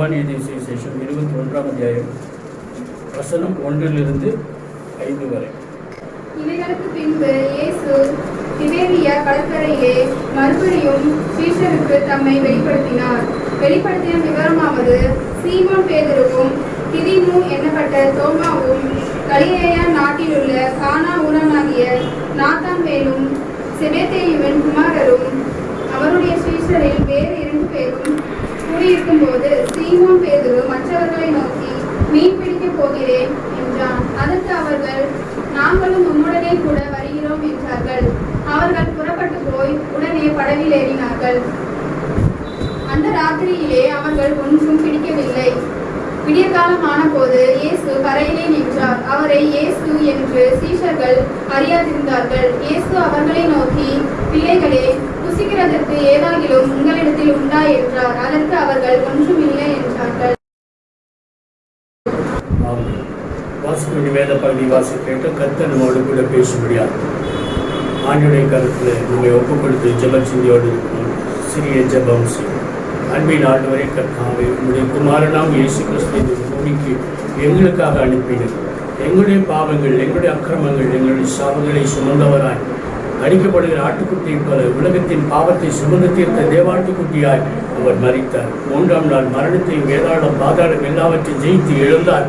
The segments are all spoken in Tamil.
யோவான் எழுதிய சுவிசேஷம் 21ஆம் அத்தியாயம் வசனம் 1 - 5 வரை. இவைகளுக்கு பின்பு இயேசு திபேரியா கடற்கரையிலே மறுபடியும் சீஷருக்கு தம்மை வெளிப்படுத்தின விவரமாவது, சீமோன் பேதுருவும் திதிமு என்னப்பட்ட தோமாவும் கலிலேயா நாட்டிலுள்ள கானா ஊரானாகிய நாத்தான்வேலும் செபெதேயுவின் குமாரரும் அவருடைய சீஷரில் வேறு 2 பேரும் கூடியிருக்கும் போது சீமோன் பேதுரு மற்றவர்களை நோக்கி, மீன் பிடிக்கப் போகிறேன் என்றான். அதற்கு அவர்கள், நாங்களும் உம்முடனே கூட வருகிறோம் என்றார்கள். அவர்கள் புறப்பட்டு போய் உடனே படவில் ஏறினார்கள். அந்த ராத்திரியிலே அவர்கள் ஒன்றும் பிடிக்கவில்லை. விடியற்காலம் ஆன போது இயேசு கரையிலே நின்றார். அவரை இயேசு என்று சீஷர்கள் அறியாதிருந்தார்கள். இயேசு அவர்களை நோக்கி, பிள்ளைகளே, புசிக்கிறதற்கு ஏதாகிலும் உங்களிடத்தில் உண்டா என்றார். அதற்கு அவர்கள், ஒன்றும் இல்லை என்றார்கள். வாசிக்க வேத பகுதி வாசிக்க கர்த்தர் நம்மோடு கூட பேசும்படியாக ஆண்டுடைய கருத்தில் நம்மை ஒப்புக் கொடுத்து ஜெபச்சிந்தியோடு சிறிய ஜெபம் செய்யும். அன்பின் ஆண்டவரை கர்த்தாவே, உங்களுடைய குமாரனாம் இயேசு கிறிஸ்து இந்த பூமிக்கு எங்களுக்காக அனுப்பினது. எங்களுடைய பாவங்கள், எங்களுடைய அக்கிரமங்கள், எங்களுடைய சாபங்களை சுமந்தவராய் அடிக்கப்படுகிற ஆட்டுக்குட்டியை போல உலகத்தின் பாவத்தை சுமந்து தீர்த்த தேவாட்டுக்குட்டியாய் அவர் மரித்தார். 3ஆம் நாள் மரணத்தையும் வேதாளம் பாதாளம் எல்லாவற்றையும் ஜெயித்து எழுந்தார்.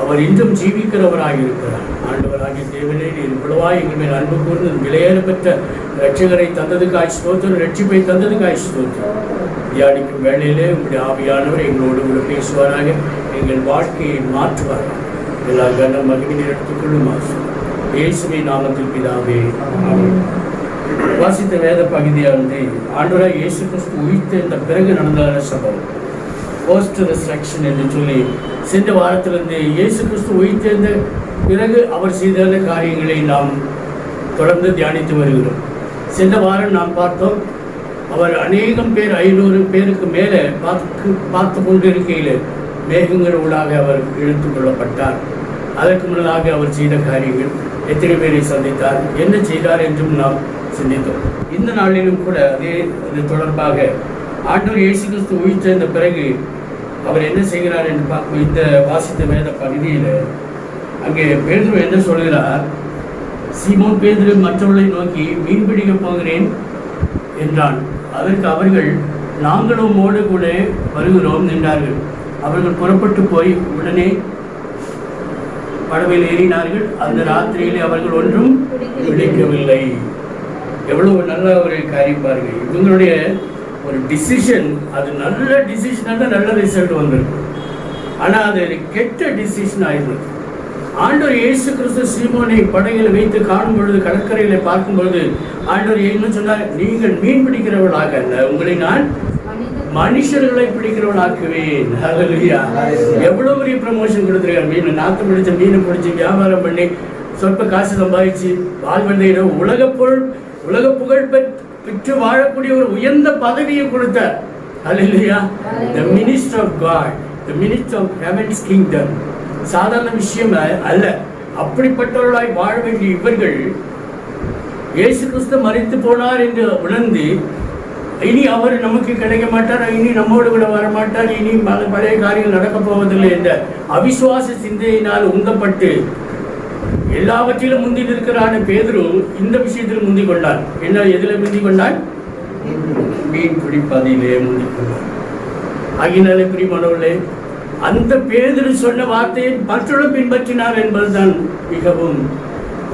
அவர் இன்றும் ஜீவிக்கிறவராக இருக்கிறார். ஆண்டவராகிய தேவனே, நீர் இவ்வளவாய் எங்கள் மேல் அன்பு கூர்ந்து விலையேற பெற்ற ரட்சகரை தந்ததுக்காய் ஸ்தோத்திரம், ரட்சிப்பை தந்ததுக்காய் ஸ்தோத்திரம். தியானிக்கும் வேளையிலே உங்களுடைய ஆவியானவர் எங்களோடு கூட பேசுவாராக, எங்கள் வாழ்க்கையை மாற்றுவாராக. எல்லா கன மகிழ்ச்சி எடுத்துக்கொள்ளும் இயேசுவின் நாமத்தில் பிதாவே, ஆமென். வாசித்த வேத பகுதியானது ஆண்டவராய் இயேசு கிறிஸ்து உயிர்த்தெழுந்த பிறகு நடந்த சம்பவம், போஸ்ட் ரெசரக்ஷன் என்று சொல்லி சென்ற வாரத்திலிருந்து இயேசு கிறிஸ்து உயிர்த்தெழுந்த பிறகு அவர் செய்த காரியங்களை நாம் தொடர்ந்து தியானித்து வருகிறோம். சென்ற வாரம் நாம் பார்த்தோம், அவர் அநேகம் பேர் 500 பேருக்கு மேலே பார்த்து கொண்டிருக்கையில் மேகங்கள் ஊடாக அவர் இழுத்து கொள்ளப்பட்டார். அதற்கு முன்னதாக அவர் செய்த காரியங்கள், எத்தனை பேரை சந்தித்தார், என்ன செய்தார் என்றும் நாம் சிந்தித்தோம். இந்த நாளிலும் கூட அது தொடர்பாக ஆண்டவர் இயேசு கிறிஸ்து உயிர்த்தெழுந்த பிறகு அவர் என்ன செய்கிறார் என்று பார்க்கும். இந்த வாசித்த வேத பகுதியில் அங்கே பேதுரு என்ன சொல்கிறார், சீமோன் பேதுரு மற்றவர்களை நோக்கி, மீன் பிடிக்கப் போகிறேன் என்றான். அதற்கு அவர்கள், நாங்களும் மோடு கூட வருகிறோம் என்றார்கள். அவர்கள் புறப்பட்டு போய் உடனே படவில் ஏறினார்கள். அந்த ராத்திரியிலே அவர்கள் ஒன்றும் பிடிக்கவில்லை. எவ்வளவு நல்ல ஒரு காரியம் பாருங்கள். இவங்களுடைய ஒரு டிசிஷன், அது நல்ல டிசிஷனாக நல்ல ரிசல்ட் வந்திருக்கு. ஆனால் அது கெட்ட டிசிஷன் ஆயிடுது. ஆண்டவர் இயேசு கிறிஸ்து சீமோனை படகில் வைத்து காணும் பொழுது, கடற்கரையில் பார்க்கும் பொழுது ஆண்டவர் என்ன சொன்னார், நீங்கள் மீன் பிடிக்கிறவர்களாக அல்ல, உங்களை நான் மனுஷர்களை பிடிக்கிறவனாக்குவேன். ஹல்லேலூயா. எவ்வளோ பெரிய ப்ரமோஷன் கொடுத்துருக்காரு. மீன் நாற்று பிடிச்ச மீனை பிடிச்சி வியாபாரம் பண்ணி சொற்ப காசு சம்பாதிச்சு வாழ்வதையிட உலக புகழ் பெற்று வாழக்கூடிய ஒரு உயர்ந்த பதவியை கொடுத்தார். ஹல்லேலூயா. The minister of God, the minister of heaven's kingdom. சாதாரண விஷயம் அல்ல. அப்படிப்பட்டவர்களாய் வாழ வேண்டிய இவர்கள் இயேசு கிறிஸ்து மரித்து போனார் என்று உணர்ந்து, இனி அவர் நமக்கு கிடைக்க மாட்டார், இனி நம்மோடு கூட வரமாட்டார், இனி பழைய காரியங்கள் நடக்கப் போவதில்லை என்ற அவிசுவாச சிந்தையினால் உந்தப்பட்டு எல்லாவற்றிலும் முந்தி நிற்கிறான பேதுரு இந்த விஷயத்தில் முந்தி கொண்டார். என்ன, எதில் முந்தி கொண்டார்? மீன் பிடிப்பதிலே முந்தி கொண்டார். ஆகினாலே பிரியமானவர்களே, அந்த பேதுரு சொன்ன வார்த்தையை மற்றவர்கள் பின்பற்றினார் என்பதுதான் மிகவும்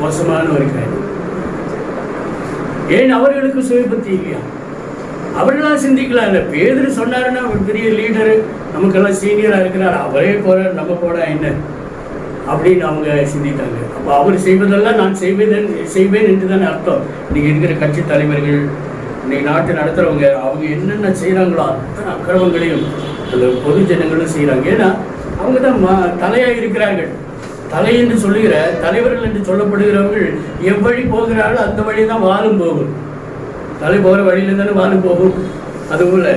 மோசமான ஒரு காரியம். ஏன் அவர்களுக்கு சுயபக்தி இல்லையா? அவர்களாம் சிந்திக்கலாம். இல்லை, பேதுரு சொன்னாருன்னா அவர் பெரிய லீடரு, நமக்கெல்லாம் சீனியராக இருக்கிறார், அவரே போகிறார், நம்ம போட என்ன அப்படின்னு அவங்க சிந்தித்தாங்க. அப்போ அவர் செய்வதெல்லாம் நான் செய்வேன் என்று தானே அர்த்தம். இன்றைக்கி இருக்கிற கட்சி தலைவர்கள், இன்றைக்கி நாட்டை நடத்துகிறவங்க, அவங்க என்னென்ன செய்கிறாங்களோ அத்தனை அக்கிரமங்களையும் அந்த பொது ஜனங்களும் செய்கிறாங்க. ஏன்னா அவங்க தான் தலையாக இருக்கிறார்கள். தலை என்று சொல்லுகிற தலைவர்கள் என்று சொல்லப்படுகிறவர்கள் எவ்வழி போகிறார்களோ அந்த வழி தான் வாழும் போகும். தலை போகிற வழியில் தானே வாழும் போகும். அதுபோல்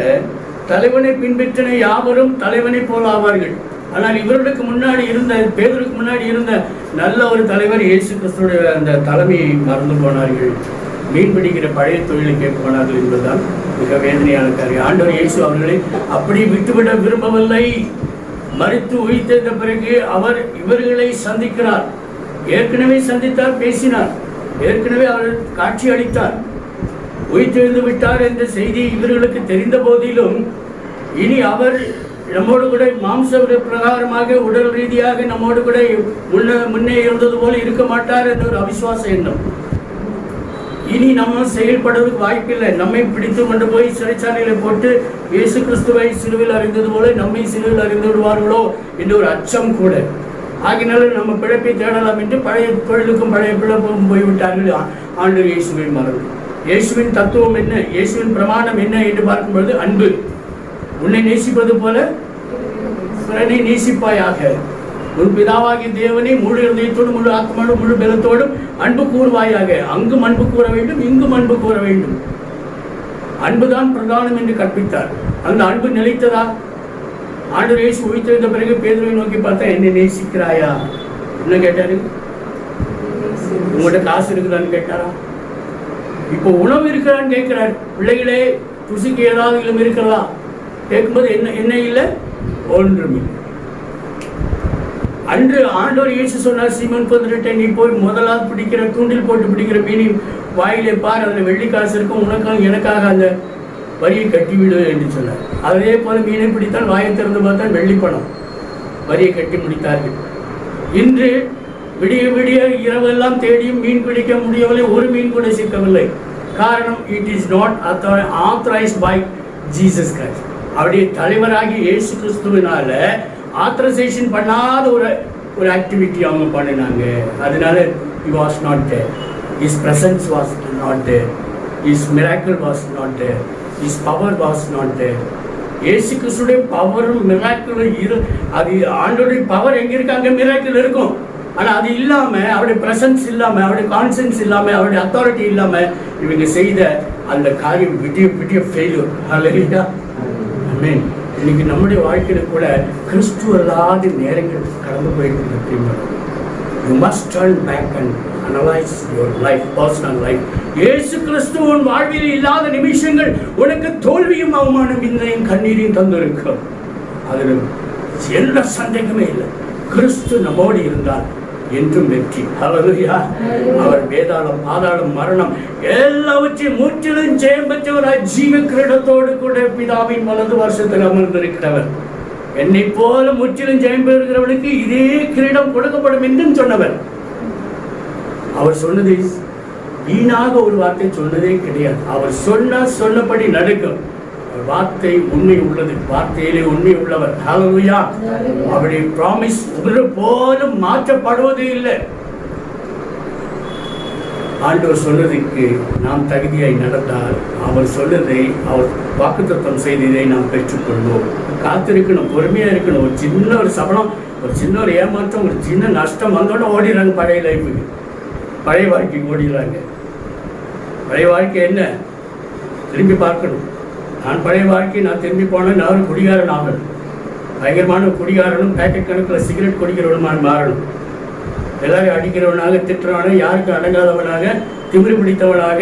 தலைவனை பின்பற்றின யாவரும் தலைவனை போல ஆவார்கள். ஆனால் இவர்களுக்கு முன்னாடி இருந்த, பேதுருக்கு முன்னாடி இருந்த நல்ல ஒரு தலைவர் இயேசு கிறிஸ்துடைய அந்த தலைமையை மறந்து போனார்கள். மீன் பிடிக்கிற பழைய தொழிலுக்கே போனார்கள் என்பதுதான் மிக வேதனையான காரியம். ஆண்டவர் இயேசு அவர்களை அப்படி விட்டுவிட விரும்பவில்லை. மரித்து உயிர்த்தெழுந்த பிறகு அவர் இவர்களை சந்திக்கிறார். ஏற்கனவே சந்தித்தார், பேசினார், ஏற்கனவே அவர் காட்சி அளித்தார். உயிர்த்தெழுந்து விட்டார் என்ற செய்தி இவர்களுக்கு தெரிந்த போதிலும் இனி அவர் நம்மோடு கூட மாம்ச பிரகாரமாக உடல் ரீதியாக நம்மோடு கூட முன்னே இருந்தது போல இருக்க மாட்டார் என்ற ஒரு அவிசுவாச எண்ணம். இனி நம்ம செயல்படுவதற்கு வாய்ப்பில்லை. நம்மை பிடித்து கொண்டு போய் சிறைச்சாலையில போட்டு இயேசு கிறிஸ்துவை சிலுவையில் அறிந்தது போல நம்மை சிலுவையில் அறிந்து விடுவார்களோ என்ற ஒரு அச்சம் கூட. ஆகினால நம்ம பிழைப்பை தேடலாம் என்று பழைய தொழிலுக்கும் பழைய பிழைப்பும் போய்விட்டார்கள். ஆண்டவர் இயேசுவை மறந்து இயேசுவின் தத்துவம் என்ன, இயேசுவின் பிரமாணம் என்ன என்று பார்க்கும்பொழுது அன்பு. உன்னை நேசிப்பது போல பிறனை நேசிப்பாயாக. உன் பிதாவாகிய தேவனை முழு இதயத்தோடும் முழு ஆத்மாவோடும் முழு பலத்தோடும் அன்பு கூறுவாயாக. அங்கும் அன்பு கூற வேண்டும், இங்கும் அன்பு கூற வேண்டும். அன்புதான் பிரதானம் என்று கற்பித்தார். அந்த அன்பு நிலைத்ததா? ஆண்டவர் இயேசு உயிர்த்தெழுந்த பிறகு பேதுருவை நோக்கி பார்த்தா, என்னை நேசிக்கிறாயா? என்ன கேட்டாரு? உங்கள்கிட்ட காசு இருக்குதான்னு கேட்டாரா? இப்போ உணவு இருக்கிறான்னு கேட்கிறார். பிள்ளைகளே, ருசிக்கு ஏதாவது இளம் இருக்கிறதா கேட்கும்போது என்ன இல்லை, ஒன்றுமே. அன்று ஆண்டவர் இயேசு சொன்னார், சீமோன் பேதுருவிட்ட, நீ போய் முதலாவது பிடிக்கிற தூண்டில் போட்டு பிடிக்கிற மீனின் வாயிலே பார், அதில் வெள்ளி காசு இருக்கும், உனக்காக எனக்காக அந்த வரியை கட்டிவிடு என்று சொன்னார். அதே போல மீனை பிடித்தால் வாயை திறந்து பார்த்தால் வெள்ளி பணம், வரியை கட்டி முடித்தார்கள். இன்று விடிய விடிய இரவெல்லாம் தேடியும் மீன் பிடிக்க முடியவில்லை, ஒரு மீன் கூட சிக்கவில்லை. காரணம், it is not authorised by Jesus Christ. அவருடைய தலைவராகி இயேசு கிறிஸ்துவினால ஆத்தரைசேஷன் பண்ணாத ஒரு ஆக்டிவிட்டி அவங்க பண்ணினாங்க. அதனால he was not there, his presence was not there, his miracle was not there, his power was not there. இயேசு கிறிஸ்துடைய பவரும் மிராக்கிளும் அது ஆண்டோடைய பவர் எங்க இருக்காங்க, மிராக்கிள் இருக்கும். ஆனால் அது இல்லாமல், அவருடைய ப்ரெசன்ஸ் இல்லாமல், அவருடைய கான்சன்ஸ் இல்லாமல், அவருடைய அத்தாரிட்டி இல்லாமல் இவங்க செய்த அந்த காரியம் விடிய ஃபெயிலியர். ஹல்லேலூயா, ஆமென். இன்னைக்கு நம்முடைய வாழ்க்கையில கூட கிறிஸ்துவ அல்லாத நேரங்கள் கடந்து போயிட்டு. You must turn back and analyse your life, personal life. இயேசு கிறிஸ்து உன் வாழ்வில் இல்லாத நிமிஷங்கள் உனக்கு தோல்வியும் அவமானம் இன்னையும் கண்ணீரையும் தந்திருக்கும். அதில் எந்த சந்தேகமே இல்லை. கிறிஸ்து நம்மோடு இருந்தால் என்றும் வெற்றி. ஹல்லேலூயா. அவர் வேதாளம், பாதாளம், மரணம் எல்லாவற்றையும் முற்றிலும் ஜெயம் பெற்றவராய் ஜீவ கிரீடத்தோடு கூட பிதாவின் வலது வருஷத்தில் அமர்ந்திருக்கிறவர். என்னை போல முற்றிலும் ஜெயம் பெறுகிறவனுக்கு இதே கிரீடம் கொடுக்கப்படும் என்றும் சொன்னவர். அவர் சொன்னதை வீணாக ஒரு வார்த்தை சொன்னதே கிடையாது. அவர் சொன்னபடி நடக்கும். வார்த்தை உண்மை உள்ளது, வார்த்தையிலே உண்மை உள்ளவர். ஹல்லேலூயா. அவருடைய ப்ராமிஸ் ஒரு போலும் மாற்றப்படுவதே இல்லை. ஆண்டவர் சொன்னதுக்கு நாம் தகுதியாய் நடந்தால் அவர் சொன்னதை, அவர் வாக்குத்தத்தம் செய்ததை நாம் பெற்றுக்கொள்வோம். காத்திருக்கணும், பொறுமையா இருக்கணும். ஒரு சின்ன ஒரு சபலம், ஒரு சின்ன ஒரு ஏமாற்றம், ஒரு சின்ன நஷ்டம் வந்தோட ஓடிடுறாங்க. பழைய லைஃபுக்கு, பழைய வாழ்க்கைக்கு ஓடிடுறாங்க. பழைய வாழ்க்கை என்ன திரும்பி பார்க்கணும். நான் பழைய வாழ்க்கை நான் திரும்பி போனேன், நான் ஒரு குடிகாரன் ஆகணும். பயங்கரமான குடிகாரனும் பேக்கெட் கணக்கில் சிகரெட் குடிக்கிறவனுமான மாறணும். எல்லாரையும் அடிக்கிறவனாக, திட்டுறவனாக, யாருக்கு அடங்காதவனாக, திமிரு பிடித்தவனாக,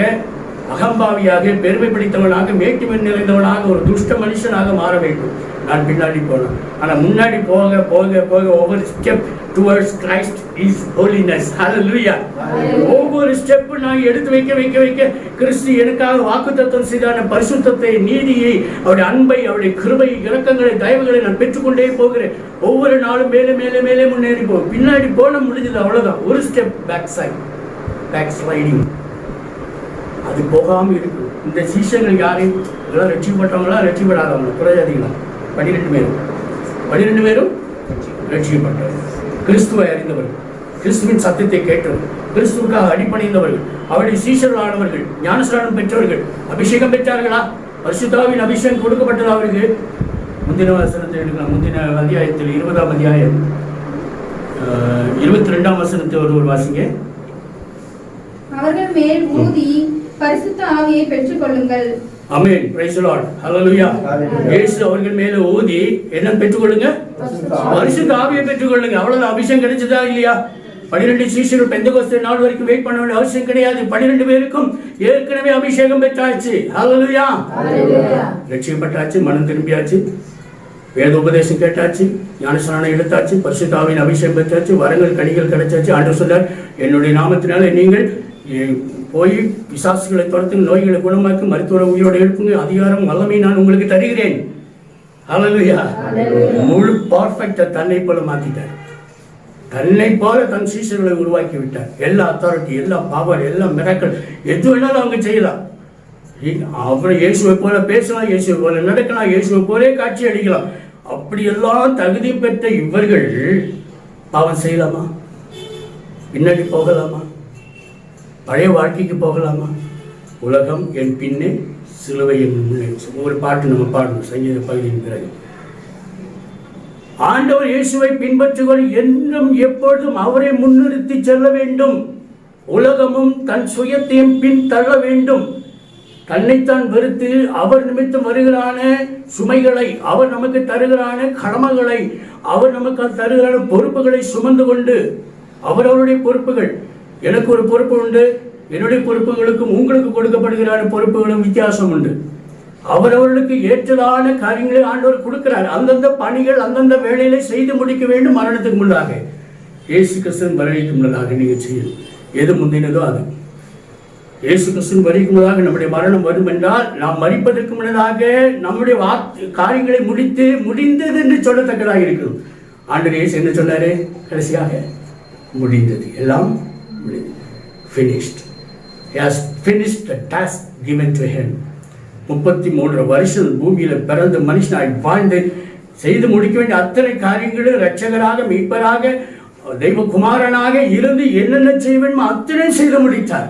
அகம்பாவியாக, பெருமை பிடித்தவனாக, மேட்டுமை நிறைந்தவனாக, ஒரு துஷ்ட மனுஷனாக மாற வேண்டும். நான் பின்னாடி போனேன். ஆனால் முன்னாடி போக போக போக ஒவ்வொரு step towards Christ is holiness. Hallelujah. ஒவ்வொரு ஸ்டெப் நான் எடுத்து வைக்க கிறிஸ்து எனக்காக வாக்குத்தத்தம் செய்தான பரிசுத்தத்தை, நீதியை, அவருடைய அன்பை, அவருடைய கிருபை, இரக்கங்களை, தயவுகளை நான் பெற்றுக்கொண்டே போகிறேன். ஒவ்வொரு நாளும் மேலே மேலே மேலே முன்னேறி போகும். பின்னாடி போன முடிஞ்சது, அவ்வளோதான். ஒரு ஸ்டெப் பேக் ஸ்லைடிங். அது போகாமல் இருக்கும். இந்த சீஷர்கள் யாரையும் இதெல்லாம் ரட்சிக்கப்பட்டவங்களா, ரட்சிக்கப்படாதவங்களா, புரஜாதிகளா? 12 பேரும் ரட்சிக்கப்பட்டவர்கள், கிறிஸ்துவை அறிந்தவர்கள், கிறிஸ்துவின் சத்தியத்தை கேட்டவர்கள், கிறிஸ்துவுக்காக அடிபணிந்தவர்கள், அவருடைய சீஷர்களானவர்கள், ஞானஸ்நானம் பெற்றவர்கள். அபிஷேகம் பெற்றார்களா? பரிசுத்தாவின் அபிஷேகம் கொடுக்கப்பட்டது அவருக்கு. முந்தின வசனத்தை எடுக்கலாம். முந்தின அத்தியாயத்தில் 20ஆம் அத்தியாயம் 22ஆம் வசனத்தை ஒருவர் வாசிங்க. அவர்கள் மேல் ஊதி பரிசுத்த ஆவியை பெற்றுக்கொள்ளுங்கள். Amen. Praise the Lord. Hallelujah. இயேசு அவர்கள் மேல ஊதி என்ன பெற்றுக்கொள்ளுங்க? பரிசுத்த ஆவியை பெற்றுக்கொள்ளுங்க. அவ்வளவுதான். அபிஷேகம் கிடைச்சதா இல்லையா? 12 சீஷர்கள் பெந்தெகோஸ்தே நாள் வரைக்கும் வெயிட் பண்ண வேண்டிய அவசியம் கிடையாது. 12 பேருக்கும் ஏற்கனவே அபிஷேகம் பெற்றாச்சு. ஹல்லேலூயா. ரட்சிக்கப்பட்டாச்சு, மனம் திரும்பியாச்சு, வேத உபதேசம் கேட்டாச்சு, ஞானஸ்நானம் எடுத்தாச்சு, பரிசுத்த ஆவியின் அபிஷேகம் பெற்றாச்சு, வரங்கள் கனிகள் கிடைச்சாச்சு. ஆண்டவர் சொல்றார், என்னுடைய நாமத்தினால நீங்கள் போய் பிசாசுகளை துரத்துங்க, நோய்களை குணமாக்கு, மருத்துவ உயிரோடு எழுப்புங்க, அதிகாரம் வல்லமை நான் உங்களுக்கு தருகிறேன். ஹல்லேலூயா. முழு பர்ஃபெக்டா தன்னை போல மாத்திட்டார். தன்னை போல தன் சீஷர்களை உருவாக்கி விட்டார். எல்லா அத்தாரிட்டி, எல்லா பவர், எல்லா மிராக்கிள் எது வேணாலும் அவங்க செய்யலாம். அப்புறம் இயேசுவை போல பேசலாம், இயேசுவை போல நடக்கலாம், இயேசுவை போலே காட்சி அளிக்கலாம். அப்படியெல்லாம் தகுதி பெற்ற இவர்கள் பாவம் செய்யலாமா? பின்னாடி போகலாமா? பழைய வாழ்க்கைக்கு போகலாமா? உலகம் என் பின்னே, சிலுவை என் முன்னே. ஒரு பாட்டு நம்ம பாடணும் சங்கீத பகுதியின் பிறகு. ஆண்டவர் இயேசுவை பின்பற்றுகள் என்றும் எப்பொழுதும் அவரை முன்னிறுத்தி செல்ல வேண்டும். உலகமும் தன் சுயத்தையும் பின் தள்ள வேண்டும். தன்னைத்தான் வெறுத்து அவர் நிமித்தம் வருகிறான சுமைகளை, அவர் நமக்கு தருகிறான கடமைகளை, அவர் நமக்கு தருகிறான பொறுப்புகளை சுமந்து கொண்டு, அவரவருடைய பொறுப்புகள், எனக்கு ஒரு பொறுப்பு உண்டு, என்னுடைய பொறுப்புகளுக்கும் உங்களுக்கு கொடுக்கப்படுகிறான பொறுப்புகளும் வித்தியாசம் உண்டு. அவரவர்களுக்கு ஏற்றதான காரியங்களை ஆண்டவர் கொடுக்கிறார். அந்தந்த பணிகள் அந்தந்த வேலைகளை செய்து முடிக்க வேண்டும். மரணத்துக்கு முன்னதாக, இயேசு கிறிஸ்துவின் வருகைக்கு முன்னதாக நீங்கள் செய்யணும். எது முந்தினதோ அது. இயேசு கிறிஸ்துவின் வருகைக்கு முன்னதாக நம்முடைய மரணம் வரும் என்றால், நாம் மரிப்பதற்கு முன்னதாக நம்முடைய காரியங்களை முடிந்தது என்று சொல்லத்தக்கதாக இருக்கணும். ஆண்டவர் இயேசு என்ன சொன்னாரு? கடைசியாக முடிந்தது, எல்லாம் முடிந்தது. finished. He has finished the task given to him. 33 வருஷம் பூமியில் பிறந்த மனுஷனாய் வாழ்ந்து செய்து முடிக்க வேண்டிய அத்தனை காரியங்களும் இரட்சகராக, மீட்பராக, தெய்வகுமாரனாக இருந்து என்னென்ன செய்ய வேண்டுமோ அத்தனை செய்து முடித்தார்.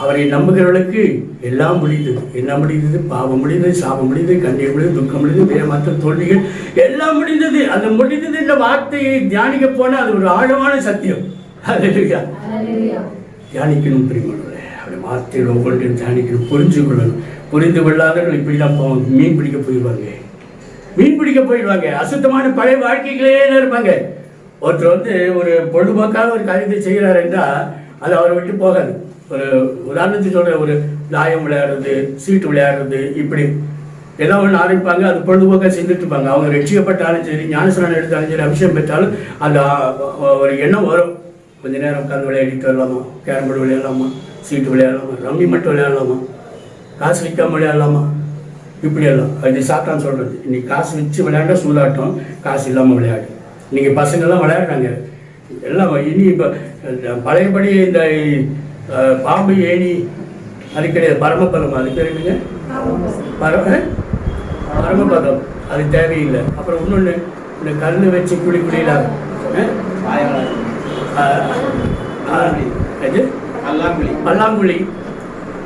அவரை நம்புகிறவர்களுக்கு எல்லாம் முடிந்தது. என்ன முடிந்தது? பாவம் முடிந்தது, சாபம் முடிந்தது, கண்ணீர் முடிந்தது, துக்கம் முடிந்தது, மற்ற தோல்விகள் எல்லாம் முடிந்தது. அந்த முடிந்தது என்ற வார்த்தையை தியானிக்க போனால் அது ஒரு ஆழமான சத்தியம். ஹல்லேலூயா. தியானிக்கணும் பிரியமானவர்களே. அப்படி வார்த்தைகள் ஒவ்வொன்றையும் தியானிக்கணும், புரிஞ்சு கொள்ளணும். புரிந்து கொள்ளாதவர்கள் இப்படிலாம் மீன் பிடிக்க போயிடுவாங்க. அசுத்தமான பழைய வாழ்க்கைகளே இருப்பாங்க. ஒருத்தர் ஒரு பொழுதுபோக்காக ஒரு காரியத்தை செய்கிறார் என்றால் அது அவரை விட்டு போகாது. ஒரு உதாரணத்துக்கு சொல்கிற, ஒரு தாயம் விளையாடுறது, சீட்டு விளையாடுறது, இப்படி ஏதோ ஒன்று ஆரம்பிப்பாங்க. அது பொழுதுபோக்காக செஞ்சுட்டு இருப்பாங்க. அவங்க ரட்சிக்கப்பட்டாலும் சரி, ஞானஸ்நானம் எடுத்தாலும் சரி, அபிஷேகம் பெற்றாலும் அந்த ஒரு எண்ணம் வரும். கொஞ்ச நேரம் உட்காந்து விளையாடிட்டு வரலாமா, கேரம் போர்டு விளையாடலாமா, சீட்டு விளையாடலாமா, ரம்மி மட்டும் விளையாடலாமா, காசு வைக்காமல் விளையாடலாமா, இப்படி எல்லாம். அது சாத்தான் சொல்கிறது. இன்னைக்கு காசு வச்சு விளையாண்டா சூதாட்டம், காசு இல்லாமல் விளையாடு. இன்றைக்கி பசங்கள்லாம் விளையாடுறாங்க எல்லாம். இனி இப்போ பழையபடி இந்த பாம்பு ஏணி அது கிடையாது, பரமபதம். அது பேர் என்னங்க? பரமபதம். அது தேவையில்லை. அப்புறம் இன்னொன்று, இந்த கல் வச்சு குழியிலாம் பல்லாங்குழி,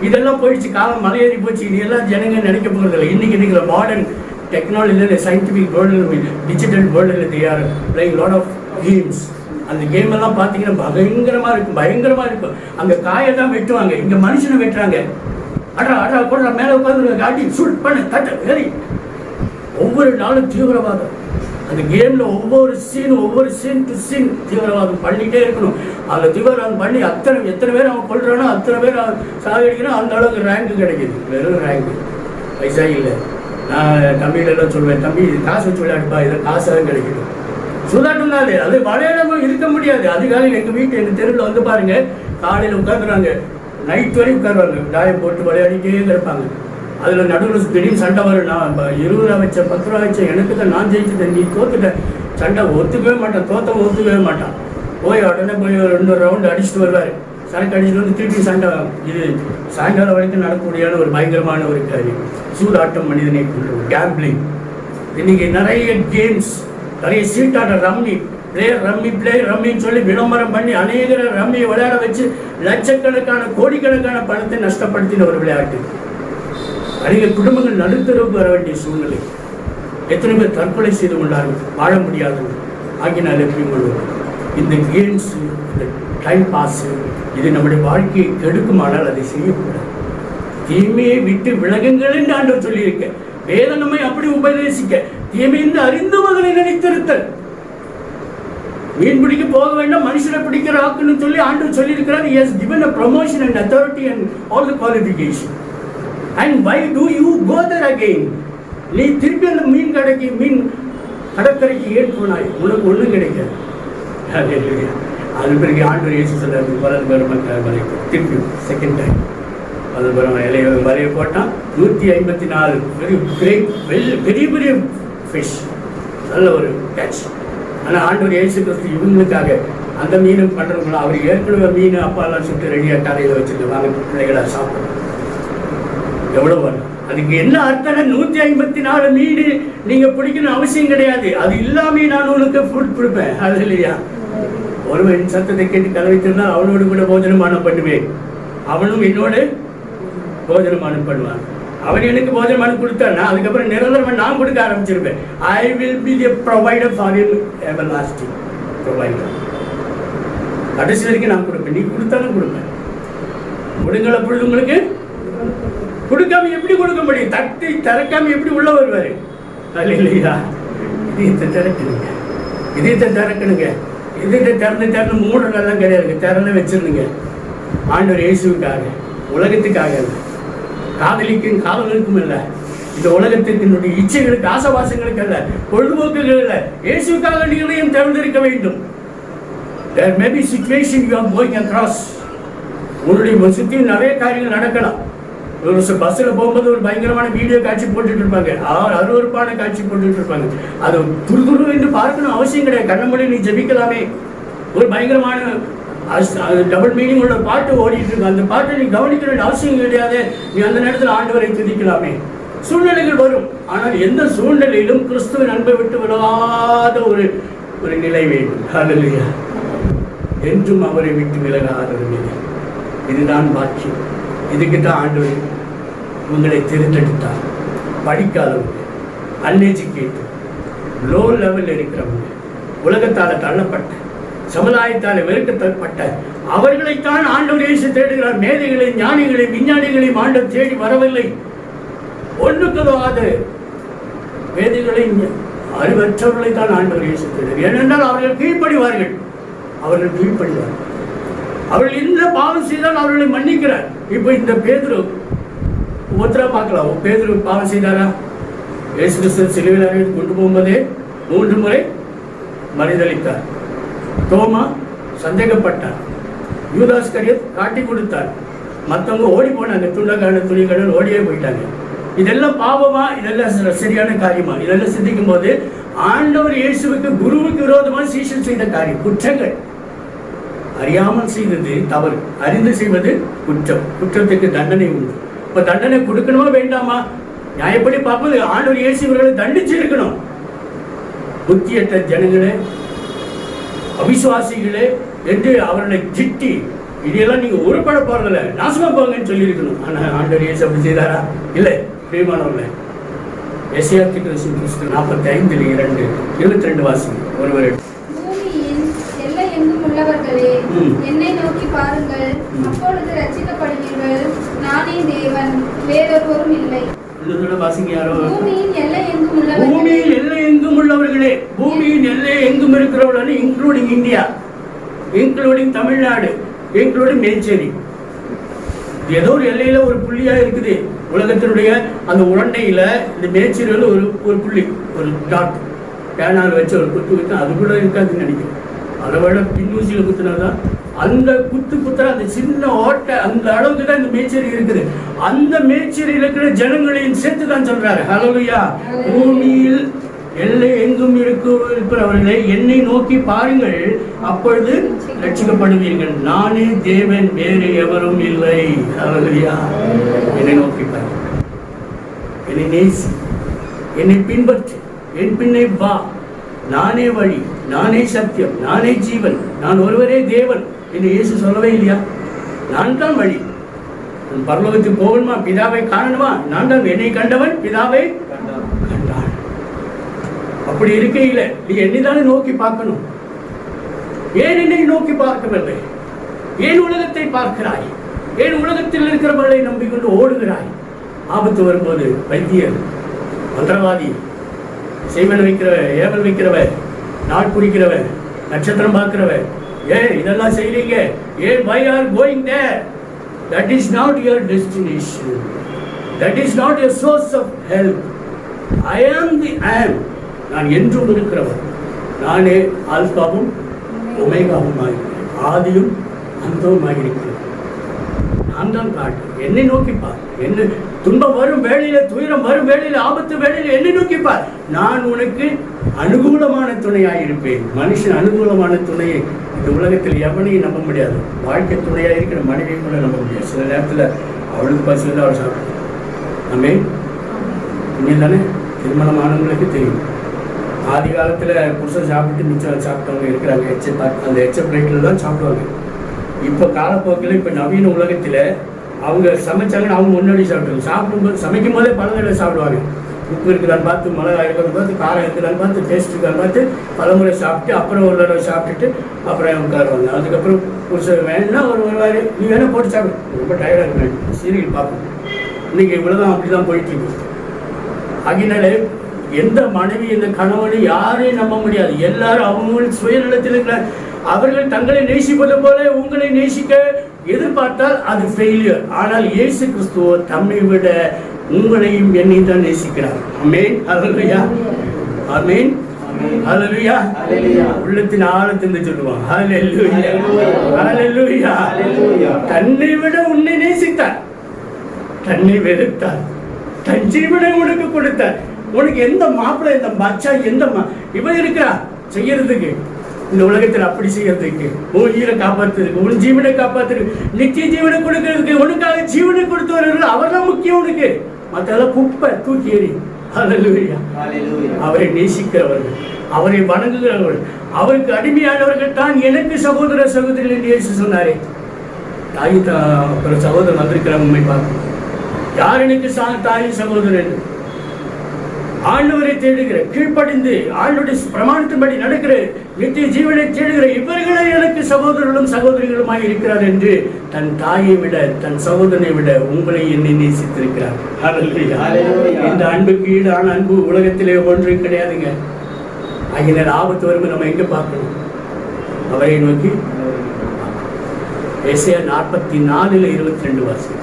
இதெல்லாம் போயிடுச்சு. காலம் மலையேறி போச்சு. இது எல்லாம் ஜனங்க நினைக்க போகிறதில்லை. இன்னைக்கு மாடர்ன் டெக்னாலஜியில், சயின்டிஃபிக் வேர்ல்டு, டிஜிட்டல் வேர்ல்டில் they are playing lot of games. அந்த கேம் எல்லாம் பார்த்தீங்கன்னா பயங்கரமாக இருக்கும். அங்கே காயை தான் வெட்டுவாங்க, இங்கே மனுஷனை வெட்டுறாங்க. அடா போடுற மேலே உட்காந்து காட்டி சுட் பண்ணு தட்ட சரி. ஒவ்வொரு நாளும் தீவிரவாதம். அந்த கேமில் ஒவ்வொரு சீன் டு சீன் தீவிரவாதம் பண்ணிகிட்டே இருக்கணும். அந்த தீவிரவாதம் பண்ணி எத்தனை பேர் அவன் கொள்றானோ அத்தனை பேர் சாகடிக்கணும். அந்த அளவுக்கு ரேங்கு கிடைக்கிது. வெறும் ரேங்கு, பைசா இல்லை. நான் தம்பியிலெல்லாம் சொல்வேன், தம்பி இது காசு வச்சு விளையாடுப்பா, இதில் காசாக கிடைக்கணும். சூதாட்டம்னாலே அது விளையாடாமல் இருக்க முடியாது. அதிகாலையில் எங்கள் தெருவில் வந்து பாருங்க, காலையில் உட்காந்துருவாங்க, நைட் வரையும் உட்காருவாங்க, தாயம் போட்டு விளையாடிட்டே இருப்பாங்க. அதில் நடுவில் திடீர்னு சண்டை வரும். நான் 20 ரூபா வச்சேன், 10 ரூபா வச்சேன், எனக்கு தான் நான் ஜெயிச்சுட்டேன், நீ தோத்துட்டேன். சண்டை ஒத்துக்கவே மாட்டான், தோத்தவன் ஒத்துக்கவே மாட்டான். உடனே போய் 2 ரவுண்டு அடிச்சுட்டு வருவார். சரக்கு அடிச்சுட்டு வந்து திருப்பி சண்டை. இது சாயங்காலம் வரைக்கும் நடக்கக்கூடியான ஒரு பயங்கரமான ஒரு காரியம். சூதாட்டம் மனிதனை கொள்ளும், கேம்பிளிங். இன்னைக்கு நிறைய கேம்ஸ், நிறைய சீட்டாட்ட ரம்மி, பிளேயர் ரம்மின்னு சொல்லி விளம்பரம் பண்ணி அநேகரை ரம்மியை விளையாட வச்சு லட்சக்கணக்கான கோடிக்கணக்கான பணத்தை நஷ்டப்படுத்தின ஒரு விளையாட்டு. அதிக குடும்பங்கள் நடுத்தரவுக்கு வர வேண்டிய சூழ்நிலை. எத்தனை பேர் தற்கொலை செய்து கொண்டார்கள், வாழ முடியாதவங்க. ஆகினால் எப்படி கொள்வோம்? இந்த கேம்ஸ், இந்த டைம் பாஸு, இது நம்முடைய வாழ்க்கையை கெடுக்குமானால் அதை செய்யக்கூடாது. தீமையை விட்டு விலகுங்கள் என்று ஆண்டவர் சொல்லியிருக்க. வேதம் நம்மை அப்படி உபதேசிக்க, தீமையின்றி அறிந்து அதனை நினைத்திருத்தல். மீன் பிடிக்க போக வேண்டாம், மனுஷனை பிடிக்கிற ஆக்குன்னு சொல்லி ஆண்டவர் சொல்லியிருக்கிறார். He has given a promotion and authority and all the qualification. And why do you go there again? நீ திருப்பி அந்த மீன் கடற்கரைக்கு ஏன் போனாய்? உனக்கு ஒன்றும் கிடைக்காது. அது பிறகு ஆண்டவர் இயேசு சொல்றாரு, வலதுபுறம் திருப்பி செகண்ட் டைம் வலதுபுறம் வலையை போட்டான். 154 பெரிய பெரிய ஃபிஷ், நல்ல ஒரு கேட்ச். ஆனால் ஆண்டவர் இயேசு கிறிஸ்து இவங்களுக்காக அந்த மீன் பண்ணுறவங்களும் அவர் ஏற்கனவே மீன் அப்பாலாம் சுட்டு ரெடியாக காலையில் வச்சுருக்க வாங்க பிள்ளைகளாக சாப்பிடணும். எவ்வளோ வரும்? அதுக்கு என்ன அர்த்தம்னா 154 மீன் நீங்கள் பிடிக்கணும் அவசியம் கிடையாது. அது இல்லாமே நான் உனக்கு ஃபுட் கொடுப்பேன். அது இல்லையா? ஒருவன் சத்தத்தை கேட்டு கலவைத்திருந்தால் அவனோடு கூட போஜனமானம் பண்ணுவேன், அவனும் என்னோடு போஜனமானம் பண்ணுவான். அவன் எனக்கு போஜனமானம் கொடுத்தானா அதுக்கப்புறம் நிரந்தரமாக நான் கொடுக்க ஆரம்பிச்சிருப்பேன். I will be the provider for him, everlasting provider. கடைசி வரைக்கும் நான் கொடுப்பேன். நீ கொடுத்தாலும் கொடுப்பேன். கொடுங்கள் அப்பொழுது உங்களுக்கு கொடுக்காம எப்படி கொடுக்க முடியும்? தட்டி திறக்காம எப்படி உள்ள வருவாரு? அது இல்லையா? இதயத்தை திறக்கணுங்க, இதயத்தை திறக்கணுங்க. இதயத்தை திறந்து மூடலாம் கிடையாதுங்க, திறந்து வச்சிருந்துங்க. ஆண்டவர் இயேசுக்காக, உலகத்துக்காக இல்லை, காதலிக்கும் காதலுக்கும் இல்லை, இந்த உலகத்தினுடைய இச்சைகளுக்கு ஆசவாசங்களுக்கு அல்ல, பொழுதுபோக்குகள் இல்லை, இயேசுக்காக நீங்களையும் திறந்திருக்க வேண்டும். There may be situation you are going across. உன்னுடைய சுற்றியும் நிறைய காரியங்கள் நடக்கலாம். ஒரு பஸ்ஸில் போகும்போது ஒரு பயங்கரமான வீடியோ காட்சி போட்டுட்டு இருப்பாங்க, அருவருப்பான காட்சி போட்டுட்டு இருப்பாங்க. அது துரு என்று பார்க்கணும் அவசியம் கிடையாது. கண்ணமொழி நீ ஜெபிக்கலாமே. ஒரு பயங்கரமான டபுள் மீனிங் உள்ள பாட்டு ஓடிட்டு இருக்கு, அந்த பாட்டை நீ கவனிக்க வேண்டிய அவசியம் கிடையாது. நீ அந்த நேரத்தில் ஆண்டவரை துதிக்கலாமே. சூழ்நிலைகள் வரும், ஆனால் எந்த சூழ்நிலையிலும் கிறிஸ்துவின் அன்பை விட்டு விலகாத ஒரு நிலை வேண்டும். ஹல்லேலூயா. என்றும் அவரை விட்டு விலகாத ஒரு நிலை. இதுதான் பாக்கியம். இதுக்கு தான் ஆண்டவர் உங்களை தேர்ந்தெடுத்தார். படிக்காதவங்க, அன்எஜுகேட்டட், லோ லெவலில் இருக்கிறவங்க, உலகத்தால் தள்ளப்பட்ட, சமுதாயத்தால் வெறுக்கப்பட்ட அவர்களைத்தான் ஆண்டவர் இயேசு தேடுகிறார். மேதைகளை, ஞானிகளை, விஞ்ஞானிகளையும் ஆண்டவர் தேடி வரவில்லை. ஒன்றுக்குவாத மேதைகளை, அறிவற்றவர்களை தான் ஆண்டவர் இயேசு தேடுகிறார். ஏனென்றால் அவர்கள் கீழ்ப்படிவார்கள். அவர்கள் என்ன பாவம் செய்தால் அவர்களை மன்னிக்கிறார். இப்போ இந்த பேதுரு ஒருத்தரா பார்க்கலாம். பேதுரு பாவம் செய்தாரா? இயேசு கிறிஸ்து சிலுவையில் கொண்டு போகும்போதே 3 முறை மறுதலித்தார். தோமா சந்தேகப்பட்டார். யூதாஸ்கரியத் காட்டி கொடுத்தார். மற்றவங்க ஓடி போனாங்க, துணிகள் ஓடியே போயிட்டாங்க. இதெல்லாம் பாவமா? இதெல்லாம் சரியான காரியமா? இதெல்லாம் சிந்திக்கும் போது ஆண்டவர் இயேசுவுக்கு, குருவுக்கு விரோதமாக சீஷன் செய்த காரியம் குற்றங்கள். அறியாமல் செய்தது தவறு, அறிந்து செய்வது குற்றம். குற்றத்துக்கு தண்டனை உண்டு. இப்ப தண்டனை கொடுக்கணுமா வேண்டாமா? நியாயப்படி பார்ப்பது ஆண்டவர் இயேசு இவர்களை தண்டிச்சு இருக்கணும். புத்தியற்ற ஜனங்களே, அவிசுவாசிகளே என்று அவர்களை திட்டி, இதெல்லாம் நீங்க உருப்பட போறதில்ல, நாசமா போங்கன்னு சொல்லி இருக்கணும். ஆனா ஆண்டவர் இயேசு அப்படி செய்தாரா? இல்லை. பிரியமானவர்களே, எசேயா தீர்க்கதரிசி 45:2-22 வாசிங்க. ஒருவர் உள்ளவர்களே, என்னை நோக்கி பாருங்கள், அப்பொழுது ரட்சிக்கப்படுவீர்கள். நானே தேவன், வேறொருவரும் இல்லை. வாசிங்க யாரோ. பூமியின் எல்லை எங்கும் உள்ளவர்களே, பூமியின் எல்லை எங்கும் உள்ளவர்களே, பூமியின் எல்லை எங்கும் இருக்கிறவர்கள், including India, including Tamil Nadu, including Mecheri. ஏதோ ஒரு எல்லையில ஒரு புள்ளியா இருக்குது உலகத்தினுடைய அந்த உருண்டையில. இந்த மேச்சேரியில் ஒரு புள்ளி, ஒரு டாட் பேனால் வச்சு ஒரு குத்து அது கூட இருக்காதுன்னு நினைக்கிறேன். அதை விட பின்னூசியில் குத்துனாதான் அந்த குத்துற அந்த சின்ன ஓட்டை அந்த அளவுக்கு தான் இந்த மேச்சேரி இருக்குது. அந்த மேச்சேரியில் இருக்கிற ஜனங்களையும் சேர்த்து தான் சொல்றாரு. ஹல்லேலூயா. பூமியில் எல்லை எங்கும் இருக்கிறவர்களை என்னை நோக்கி பாருங்கள், அப்பொழுது ரட்சிக்கப்படுவீர்கள். நானே தேவன், வேறு எவரும் இல்லை. ஹல்லேலூயா. என்னை நோக்கி பாருங்கள், என்னை நேசி, என்னை பின்பற்று, என் பின்னே வா. நானே வழி, நானே சத்தியம், நானே ஜீவன், நான் ஒருவரே தேவன் என்று இயேசு சொல்லவே இல்லையா? நான் தான் வழி. பரலோகத்துக்கு போகணுமா, பிதாவை காணணுமா? நான் தான். என்னை கண்டவன் பிதாவை கண்டான். அப்படி இருக்கையில் நீ என்னைதானே நோக்கி பார்க்கணும். ஏன் என்னை நோக்கி பார்க்கவில்லை? ஏன் உலகத்தை பார்க்கிறாய்? ஏன் உலகத்தில் இருக்கிறவர்களை நம்பிக்கொண்டு ஓடுகிறாய்? ஆபத்து வரும்போது வைத்தியர், மந்திரவாதி, செய்வன் வைக்கிறவன், ஏவல் வைக்கிறவன், நாள் குறிக்கிறவன், நட்சத்திரம் பார்க்கிறவன், ஏன் இதெல்லாம் செய்றீங்க, ஏன் why are going there? That is not your destination. That is not your source of help. I am the I am. நான் என்றும் இருக்கிறவன், நானே ஆல்பாவும் ஒமேகாவும் ஆகிறேன், ஆதியும் அந்தமும் ஆகிறேன். நான் தான் காட்டு, என்னை நோக்கிப்பார். என்ன துன்பம் வரும் வேளையில, துயரம் வரும் வேளையில, ஆபத்து வேளையில என்னை நோக்கிப்பார். நான் உனக்கு அனுகூலமான துணையாக இருப்பேன். மனுஷன் அனுகூலமான துணையை இந்த உலகத்தில் எவனையும் நம்ப முடியாது. வாழ்க்கை துணையாக இருக்கிற மனைவியை கூட நம்ப முடியாது. சில நேரத்தில் அவளுக்கு பசி வந்து அவள் சாப்பிடுவாள். நம்ம இன்னும் தானே திருமணமானவங்களுக்கு தெரியும். ஆதி காலத்தில் புருஷன் சாப்பிட்டு மிச்சம் சாப்பிட்டவங்க இருக்கிறாங்க. அந்த எச்ச பிளேட்டில் தான் சாப்பிடுவாங்க. இப்போ காலப்போக்கில் இப்போ நவீன உலகத்தில் அவங்க சமைச்சாங்கன்னு அவங்க முன்னாடி சாப்பிடுவாங்க. சாப்பிடும்போது சமைக்கும் போதே பல தடவை சாப்பிடுவாங்க. உப்பு இருக்குதான்னு பார்த்து, மிளகா இருக்கிறது பார்த்து, காரம் இருக்குதான்னு பார்த்து, டேஸ்ட் இருக்கான்னு பார்த்து பலமுறை சாப்பிட்டு அப்புறம் ஒரு தடவை சாப்பிட்டுட்டு அப்புறம் உட்காருவாங்க. அதுக்கப்புறம் புருஷன் வேணும்னா ஒரு வாரி நீ வேணால் போட்டு சாப்பிடு, ரொம்ப டயர்டாக இருக்கேன், சீரியல் பார்ப்போம். இன்றைக்கி இவ்வளோதான், அப்படி தான் போயிட்டுருக்கு. ஆகினாலே எந்த மனைவி எந்த கணவனை யாரையும் நம்ப முடியாது. எல்லாரும் அவங்க சுயநலத்தில் இருக்கிற அவர்கள் தங்களை நேசிப்பது போல உங்களை நேசிக்க எதிர்பார்த்தால் அது ஃபெயிலியர். ஆனால் இயேசு கிறிஸ்துவ தம்மை விட உங்களையும் என்னையும் தான் நேசிக்கிறார். ஆமென், ஹல்லேலூயா, ஆமென், ஹல்லேலூயா. உள்ளத்தின் ஆழத்திலிருந்து சொல்லுவாங்க ஹல்லேலூயா, ஹல்லேலூயா. தன்னை விட உன்னை நேசித்தார், தன்னை வெறுத்தார், தன் ஜீவனை உனக்கு கொடுத்தார். உனக்கு எந்த மாப்பிள்ளை, எந்த மச்சா, எந்த இவன் இருக்கிறா செய்யறதுக்கு, இந்த உலகத்தில் அப்படி செய்யறதுக்கு, உன் உயிரை காப்பாத்துறதுக்கு, உன் ஜீவனை காப்பாத்துறதுக்கு, நித்திய ஜீவனை கொடுக்கறதுக்கு, உனக்காக ஜீவனை கொடுத்தவர்கள் அவர் தான் முக்கியம். உனக்கு மற்றெல்லாம் குப்பை தூக்கி எறி. ஹல்லேலூயா. அவரை நேசிக்கிறவர்கள், அவரை வணங்குகிறவர்கள், அவருக்கு அடிமையானவர்கள் தான் எனக்கு சகோதர சகோதரிகள் என்று இயேசு சொன்னாரே. தாய் சகோதரன் வந்திருக்கிற உண்மை பார்க்கணும். யார் எனக்கு தாய் சகோதரன்? ஆண்டவரை தேடுகிற, கீழ்ப்படிந்து ஆண்டவருடைய பிரமாணத்தின்படி நடக்கிற, நித்திய ஜீவனை தேடுகிற இவர்களே எனக்கு சகோதரர்களும் சகோதரிகளுமாய் இருக்கிறார் என்று தன் தாயை விட, தன் சகோதரனை விட உங்களை என்னை நேசித்திருக்கிறார். இந்த அன்புக்கு ஈடான அன்பு உலகத்திலே ஒன்றும் கிடையாதுங்க. ஆகினால் ஆபத்து வரும்போது நம்ம எங்க பார்க்கணும்? அவரை நோக்கி. ஏசாயா 44:22 வாசி.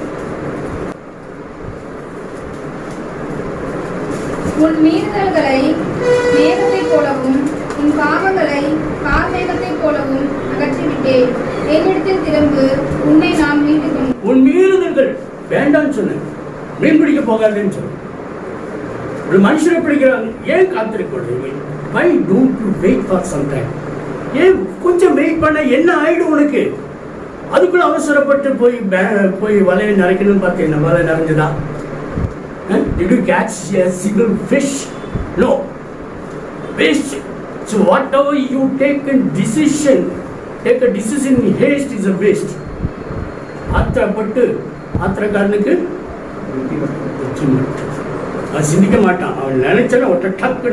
உன் மீறுதல்களை மேகத்தைப் போலவும் உன் பாவங்களை கார்மேகத்தைப் போலவும் அகற்றிவிட்டேன். என்னிடத்தில் திரும்பு, உன்னை நான் மீட்டுக் கொண்டு. உன் மீறுதல்கள் வேண்டாம்னு சொன்னேன், மீன் பிடிக்க போகாதுன்னு சொன்னேன். ஒரு மனுஷனை பிடிக்கிறாங்க, ஏன் காத்திருக்க? Why don't you wait for some time? ஏன் கொஞ்சம் வெயிட் பண்ண என்ன ஆயிடும் உனக்கு? அதுக்குள்ள அவசரப்பட்டு போய் வலையை நிறைக்கணும்னு பார்த்தீங்கன்னா வலை நிறைஞ்சுதா? Did you catch a single fish? No. Waste. So whatever you take a decision in haste is a waste. ஆத்திரப்பட்டு ஆத்திரக்காரனுக்கு அது சிந்திக்க மாட்டான். அவன் நினைச்சான ஒரு டக்கு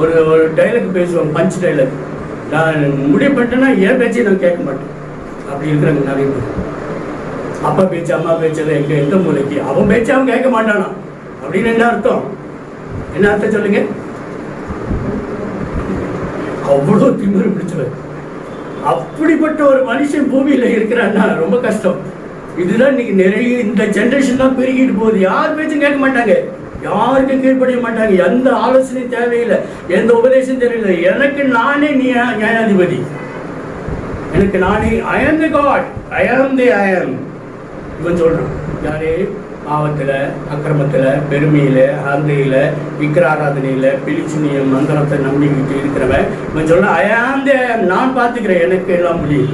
ஒரு டைலாக் பேசுவான், பஞ்ச் டைலாக். நான் முடிவு பண்ணிட்டேன்னா என் பேச்சையும் நான் கேட்க மாட்டேன். அப்படி இருக்கிறாங்க நிறைய பேர். அப்பா பேச்சு அம்மா பேச்செல்லாம் எந்த மூலைக்கு அவன் பேச்சு அவன் கேட்க மாட்டானா அப்படின்னு என்ன அர்த்தம்? என்ன அர்த்தம் சொல்லுங்க? அவ்வளோ திமிரு பிடிச்சவர். அப்படிப்பட்ட ஒரு மனுஷன் பூமியில இருக்கிறான்னா ரொம்ப கஷ்டம். இதுதான் இன்னைக்கு நிறைய இந்த ஜென்ரேஷன் தான் பெருகிட்டு போகுது. யார் பேச்சும் கேட்க மாட்டாங்க, யாருக்கும் கீழ்ப்படிய மாட்டாங்க. எந்த ஆலோசனையும் தேவையில்லை, எந்த உபதேசம் தேவையில்லை. எனக்கு நானே நியாயாதிபதி, எனக்கு நானே I am the God, I am the I am. இவன் சொல்றான். யாரே பாவத்தில், அக்கிரமத்தில், பெருமையில், ஆந்தையில், விக்கிராராதனையில், பிலிச்சுனியம் மந்திரத்தை நம்பிக்கிட்டு இருக்கிறவன் இவன் சொல்ல I am the I am. நான் பார்த்துக்கிறேன், எனக்கு எல்லாம் முடியும்,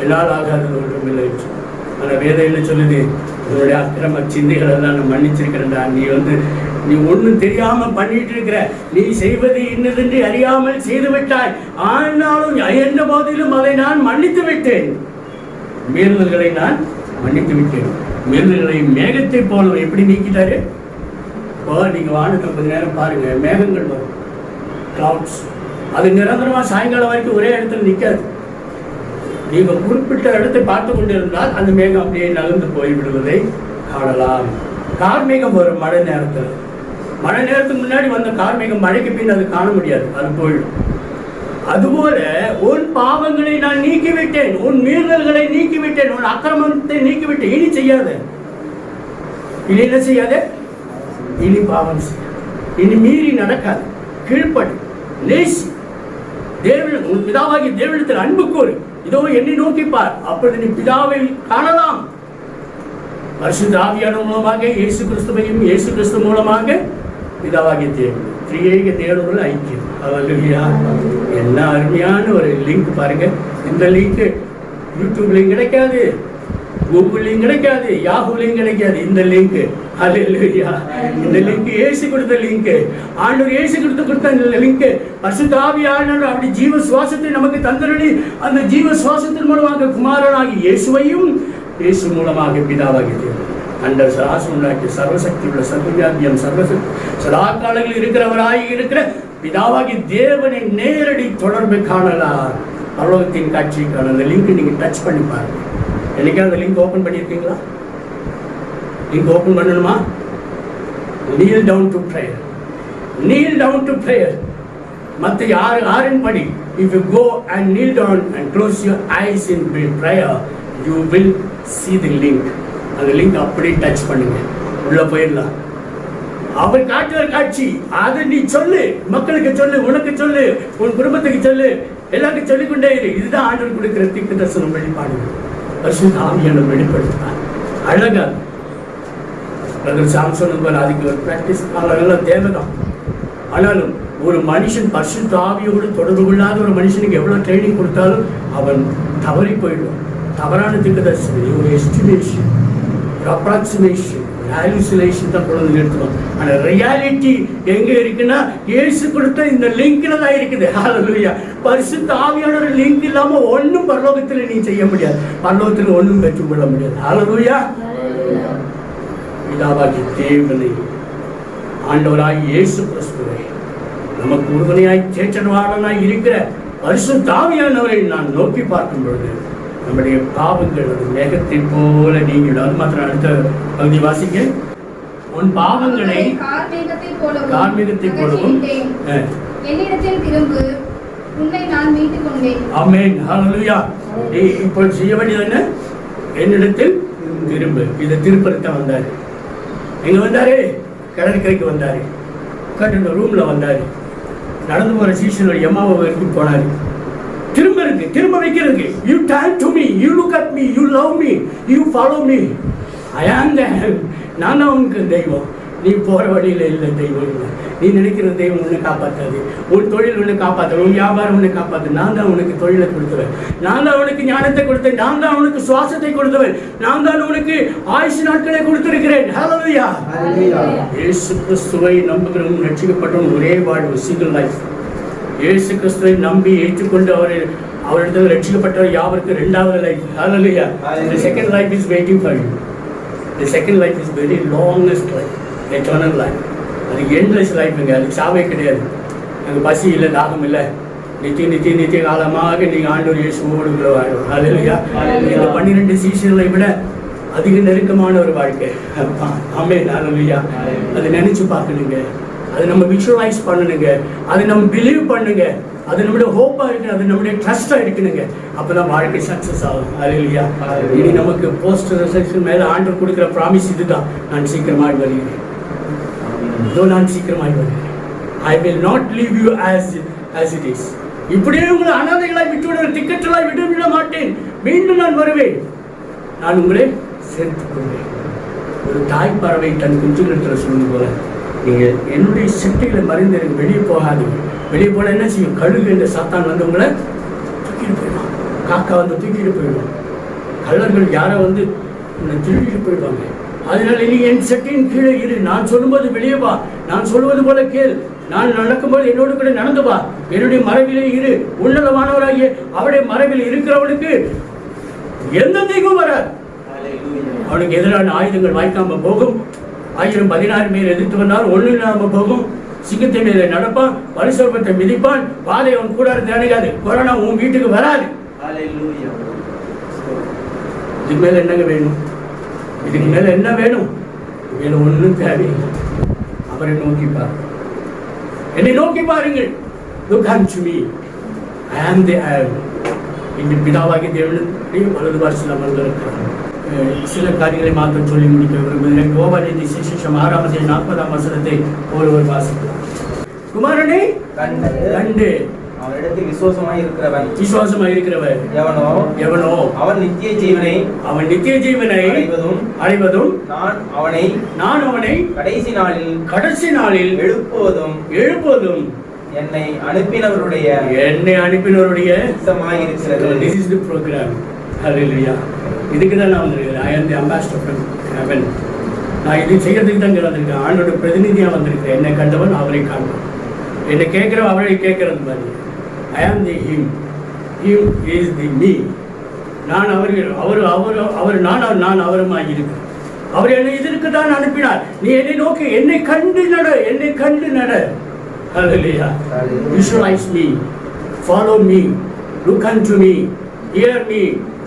என்னால் ஆகாதது ஒன்றும் இல்லை. ஆனால் வேதம் என்ன சொல்லுது? உன்னுடைய அக்கிரம சிந்தைகள் எல்லாம் நான் மன்னிச்சிருக்கிறேன்டா. நீ ஒன்றும் தெரியாமல் பண்ணிட்டு இருக்கிற, நீ செய்வது இன்னதென்று அறியாமல் செய்து விட்டாய், ஆனாலும் எந்த போதிலும் அதை நான் மன்னித்து விட்டேன். மீறுதல்களை நான் மன்னித்து விட்டேன். மீறுதல்களை மேகத்தை போல எப்படி நீக்கிட்டாரு? இப்போ நீங்கள் வானத்தை கொஞ்ச நேரம் பாருங்க, மேகங்கள் வரும், கிளவுட்ஸ். அது நிரந்தரமாக சாயங்காலம் வரைக்கும் ஒரே இடத்துல நிற்காது. நீங்கள் குறிப்பிட்ட இடத்தை பார்த்து கொண்டிருந்தால் அந்த மேகம் அப்படியே நகர்ந்து போய்விடுவதை காணலாம். கார்மேகம் வரும் மழை நேரத்தில். மழை நேரத்துக்கு முன்னாடி வந்த கார்மேகம் மழைக்கு பின் அது காண முடியாது, அது போயிடும். அதுபோல உன் பாவங்களை நான் நீக்கிவிட்டேன், உன் மீறல்களை நீக்கிவிட்டேன், உன் அக்கிரமத்தை நீக்கிவிட்டேன். இனி செய்யாத, இனி என்ன செய்யாத, இனி பாவம் செய்ய, இனி மீறி நடக்காது, கீழ்ப்படி, நேசி, தேவன் உன் பிதாவாகி தேவனிடத்தில் அன்பு கூறு, இதோ என்னை நோக்கிப்பார், அப்பொழுது நீ பிதாவை காணலாம். பரிசுத்த ஆவியானவர் மூலமாக இயேசு கிறிஸ்துவையும் இயேசு கிறிஸ்து மூலமாக பிதாவாகிய தேவன் திரியேக தேவனுடன் ஐக்கியம். ஹல்லேலூயா. என்ன அருமையான ஒரு லிங்க் பாருங்க. இந்த லிங்க் யூடியூப்லையும் கிடைக்காது, கூகுள்லையும் கிடைக்காது, யாஹூலையும் கிடைக்காது. இந்த லிங்க், ஹல்லேலூயா, இந்த லிங்க் இயேசு கொடுத்த லிங்க், ஆண்டவர் இயேசு கொடுத்த லிங்க். பரிசுத்த ஆவியானவர் அப்படி ஜீவ சுவாசத்தை நமக்கு தந்தருளி அந்த ஜீவ சுவாசத்தின் மூலமாக குமாரனாகி இயேசுவையும் இயேசு மூலமாக பிதாவாகி தேவன் அந்த சராசு உண்டாக்கிய சர்வசக்தி உள்ள சர்வவியாபியம் சர்வசக்தி சதா காலங்களில் இருக்கிறவராகி இருக்கிற பிதாவாகி தேவனை நேரடி தொடர்பு காணலாம். பரலோகத்தின் காட்சியை காண அந்த லிங்க் நீங்க டச் பண்ணி பாருங்க. என்னைக்கா அந்த லிங்க் ஓபன் பண்ணியிருக்கீங்களா? லிங்க் ஓபன் பண்ணணுமா? kneel down to prayer, kneel down to prayer. மத்த யாரின் படி, if you go and kneel down and close your eyes in prayer, you will see the link. அந்த லிங்க் அப்படியே டச் பண்ணுங்க, உள்ள போயிடலாம். அவர் காட்டுற காட்சி அதை நீ சொல்லு, மக்களுக்கு சொல்லு, உனக்கு சொல்லு, உன் குடும்பத்துக்கு சொல்லு, எல்லாருக்கும் சொல்லிக்கொண்டே இரு. இதுதான் ஆண்டவர் கொடுக்கிற தீர்க்க தரிசனம் வெளிப்பாடு. பரிசுத்த ஆவியானவர் வெளிப்படுத்தினார். அழகா பிரதர் சாம்சன் போல அதுக்கு ஒரு பிராக்டிஸ் அதெல்லாம் தேவைதான். ஆனாலும் ஒரு மனுஷன் பரிசுத்த ஆவியோடு தொடர்பு கொள்ளாத ஒரு மனுஷனுக்கு எவ்வளவு ட்ரைனிங் கொடுத்தாலும் அவன் தவறி போயிடுவான். தவறான தீர்க்க தரிசனம் ஒரு எஸ்டிமேஷன், ஒரு அப்ராக்சிமேஷன், ஒரு ஹாலுசினேஷன் தான் கொண்டு வந்து நிறுத்துவோம். ஆனால் ரியாலிட்டி எங்கே இருக்குன்னா இயேசு கொடுத்த இந்த லிங்க்ல தான் இருக்குது. ஹல்லேலூயா. பரிசுத்த ஆவியான லிங்க் இல்லாம ஒன்றும் பரலோகத்தில் நீ செய்ய முடியாது, பரலோகத்தில் ஒன்றும் பெற்றுக்கொள்ள முடியாது. ஹல்லேலூயா. பிதாவாகிய தேவனை ஆண்டவராய் இயேசு கிறிஸ்துவை நமக்கு உறுதுணையாய் சேற்றவாளனாய் இருக்கிற பரிசுத்த ஆவியானவரை நான் நோக்கி பார்க்கும் பொழுது நம்முடைய பாவங்கள் மேகத்தை போல நீங்கிடும். அது மாத்திரம் அடுத்த பகுதி வாசிங்க. உன் பாவங்களை கார்மேகத்தை போலவும் என்னிடத்தில் திரும்பு, உன்னை நான் மீட்டுக் கொண்டேன். ஆமென். ஹல்லேலூயா. இப்போ செய்ய வேண்டியது என்ன? என்னிடத்தில் திரும்பு. இதை திருப்பத்தான் வந்தாரு. எங்க வந்தாரு? கடற்கரைக்கு வந்தாரு, உட்காந்து ரூம்ல வந்தாரு, நடந்து போற சீசன் எம்மாவை வரைக்கும் போனாரு. திரும்ப இருக்கு, திரும்ப வைக்கிறதுக்கு. You turn to me, you look at me, you love me, you follow me. I am there. நான் தான் உனக்கு தெய்வம். நீ போற வழியில இல்லை தெய்வம் இல்லை. நீ நினைக்கிற தெய்வம் உன்னை காப்பாற்றாது. உன் தொழில் உன்னை காப்பாற்று, உன் வியாபாரம் உன்னை காப்பாற்று. நான் தான் உனக்கு தொழிலை கொடுத்தவன், நான் தான் உனக்கு ஞானத்தை கொடுத்தேன், நான் தான் உனக்கு சுவாசத்தை கொடுத்தவன், நான் தான் உனக்கு ஆயுசு நாட்களை கொடுத்திருக்கிறேன். ஹல்லேலூயா. இயேசு கிறிஸ்துவை நம்புகிறவன் ரட்சிக்கப்பட்டவன் ஒரே வாழ்வு, சிங்கிள் லைஃப். இயேசு கிறிஸ்துவை நம்பி ஏற்றுக்கொண்டு அவரிடத்தில் ரட்சிக்கப்பட்டவர் யாவருக்கு இரண்டாவது life. Hallelujah. The second life is waiting for you. The second life is very longest life, eternal life. அது endless லைஃப்ங்க. அது சாவே கிடையாது. அங்கே பசி இல்லை, தாகம் இல்லை, நித்திய காலமாக நீங்கள் ஆண்டவர் இயேசுவோடு கூட வாழும். ஹல்லேலூயா. இந்த 12 சீசன்களை விட அதிக நெருக்கமான ஒரு வாழ்க்கை. ஆமென். ஹல்லேலூயா. அதை நினைச்சு பார்க்கணுங்க, அதை நம்ம விஷுவலைஸ் பண்ணணுங்க, அதை நம்ம பிலீவ் பண்ணுங்க, அது நம்முடைய ஹோப்பா இருக்கு, அது நம்முடைய ட்ரஸ்டா இருக்கணுங்க. அப்பதான் வாழ்க்கை சக்சஸ் ஆகும். ஹல்லேலூயா. இனி நமக்கு போஸ்ட் ரெசரக்ஷன் மேல ஆண்டவர் கொடுக்கிற ப்ராமிஸ் இதுதான். நான் சீக்கிரமாய் வருகிறேன், இதோ நான் சீக்கிரமாய் வருகிறேன். I will not leave you as it is. இப்படியே உங்களை அனாதைகளாய் விட்டுவிட, திக்கற்றலாய் விட மாட்டேன். மீண்டும் நான் வருவேன், நான் உங்களை சேர்த்துக் கொள்வேன். ஒரு தாய் பறவை தன் குஞ்சுகளிடத்தில் சொல்லும் போல, நீங்க என்னுடைய சிட்டைகளை மறைந்து வெளியே போகாதீங்க. வெளியே போன என்ன செய்யும்? கழுகு என்ற சாத்தான் வந்து உங்களை தூக்கிட்டு போயிடுவான், காக்கா வந்து தூக்கிட்டு போயிடுவான், கள்ளர்கள் யாரை வந்து திருடிட்டு போயிடுவாங்க. அதனால நீ என் சட்டையின் கீழே இரு, நான் சொல்லும்போது வெளியே வா, நான் சொல்லுவது போல கேள், நான் நடக்கும்போது என்னோடு கூட நடந்து வா, என்னுடைய மரபிலே இரு. உன்னதமானவராகிய அவருடைய மரபில் இருக்கிறவனுக்கு எந்த தீங்கும் வராது. அவனுக்கு எதிரான ஆயுதங்கள் வாய்க்காம போகும். 1000-16 பேர் எதிர்த்து வந்தால் ஒண்ணு இல்லாம போகும். சிங்கத்தை மேல நடப்பான், பரிசுத்தத்தை மிதிப்பான், பாதை அவன் கூடாரத்தை அணுகாது. கொரோனா உன் வீட்டுக்கு வராது. இதுக்கு மேல என்னங்க வேணும்? இதுக்கு மேல என்ன வேணும்? மேல ஒன்றும் தேவையில்லை. அவரை நோக்கி பாருங்கள், என்னை நோக்கி பாருங்கள். Look unto me. ஐ ஆம் தி ஐ ஆம். இந்த பிதாவாகிய தேவனுடைய வலது பார்சில் அமர்ந்திருக்கிறார். சில காரியங்களை மாத்திரம் சொல்லி முடிக்க விரும்புகிறேன். யோவானின் சுவிசேஷம் 6:40 ஒருவர் வாசிக்கலாம். குமாரனை கண்டு அவனிடத்தில் விசுவாசமாய் இருக்கிறவன் எவனோ அவன் நித்திய ஜீவனை அடைவதும் நான் அவனை கடைசி நாளில் எழுப்புவதும் என்னை அனுப்பினவருடைய இருக்கிறது. This is the program. Hallelujah. இதுக்கு தான் நான் வந்திருக்கிறேன். I am the ambassador from heaven. நான் இது செய்யறதுக்கு தான் வந்திருக்கேன். ஆண்டோட பிரதிநிதியாக வந்திருக்கிறேன். என்னை கண்டவன் அவரை காண்பான், என்னை கேட்கிறவன் அவரை கேட்கறது மாதிரி. I am the him. Him is the me. நான் நான் அவருமாய் இருக்கிறேன். அவர் என்னை இதற்கு தான் அனுப்பினார். நீ என்னை நோக்கி என்னை கண்டு நட. Hallelujah. Visualize me, follow me, look unto me, hear me.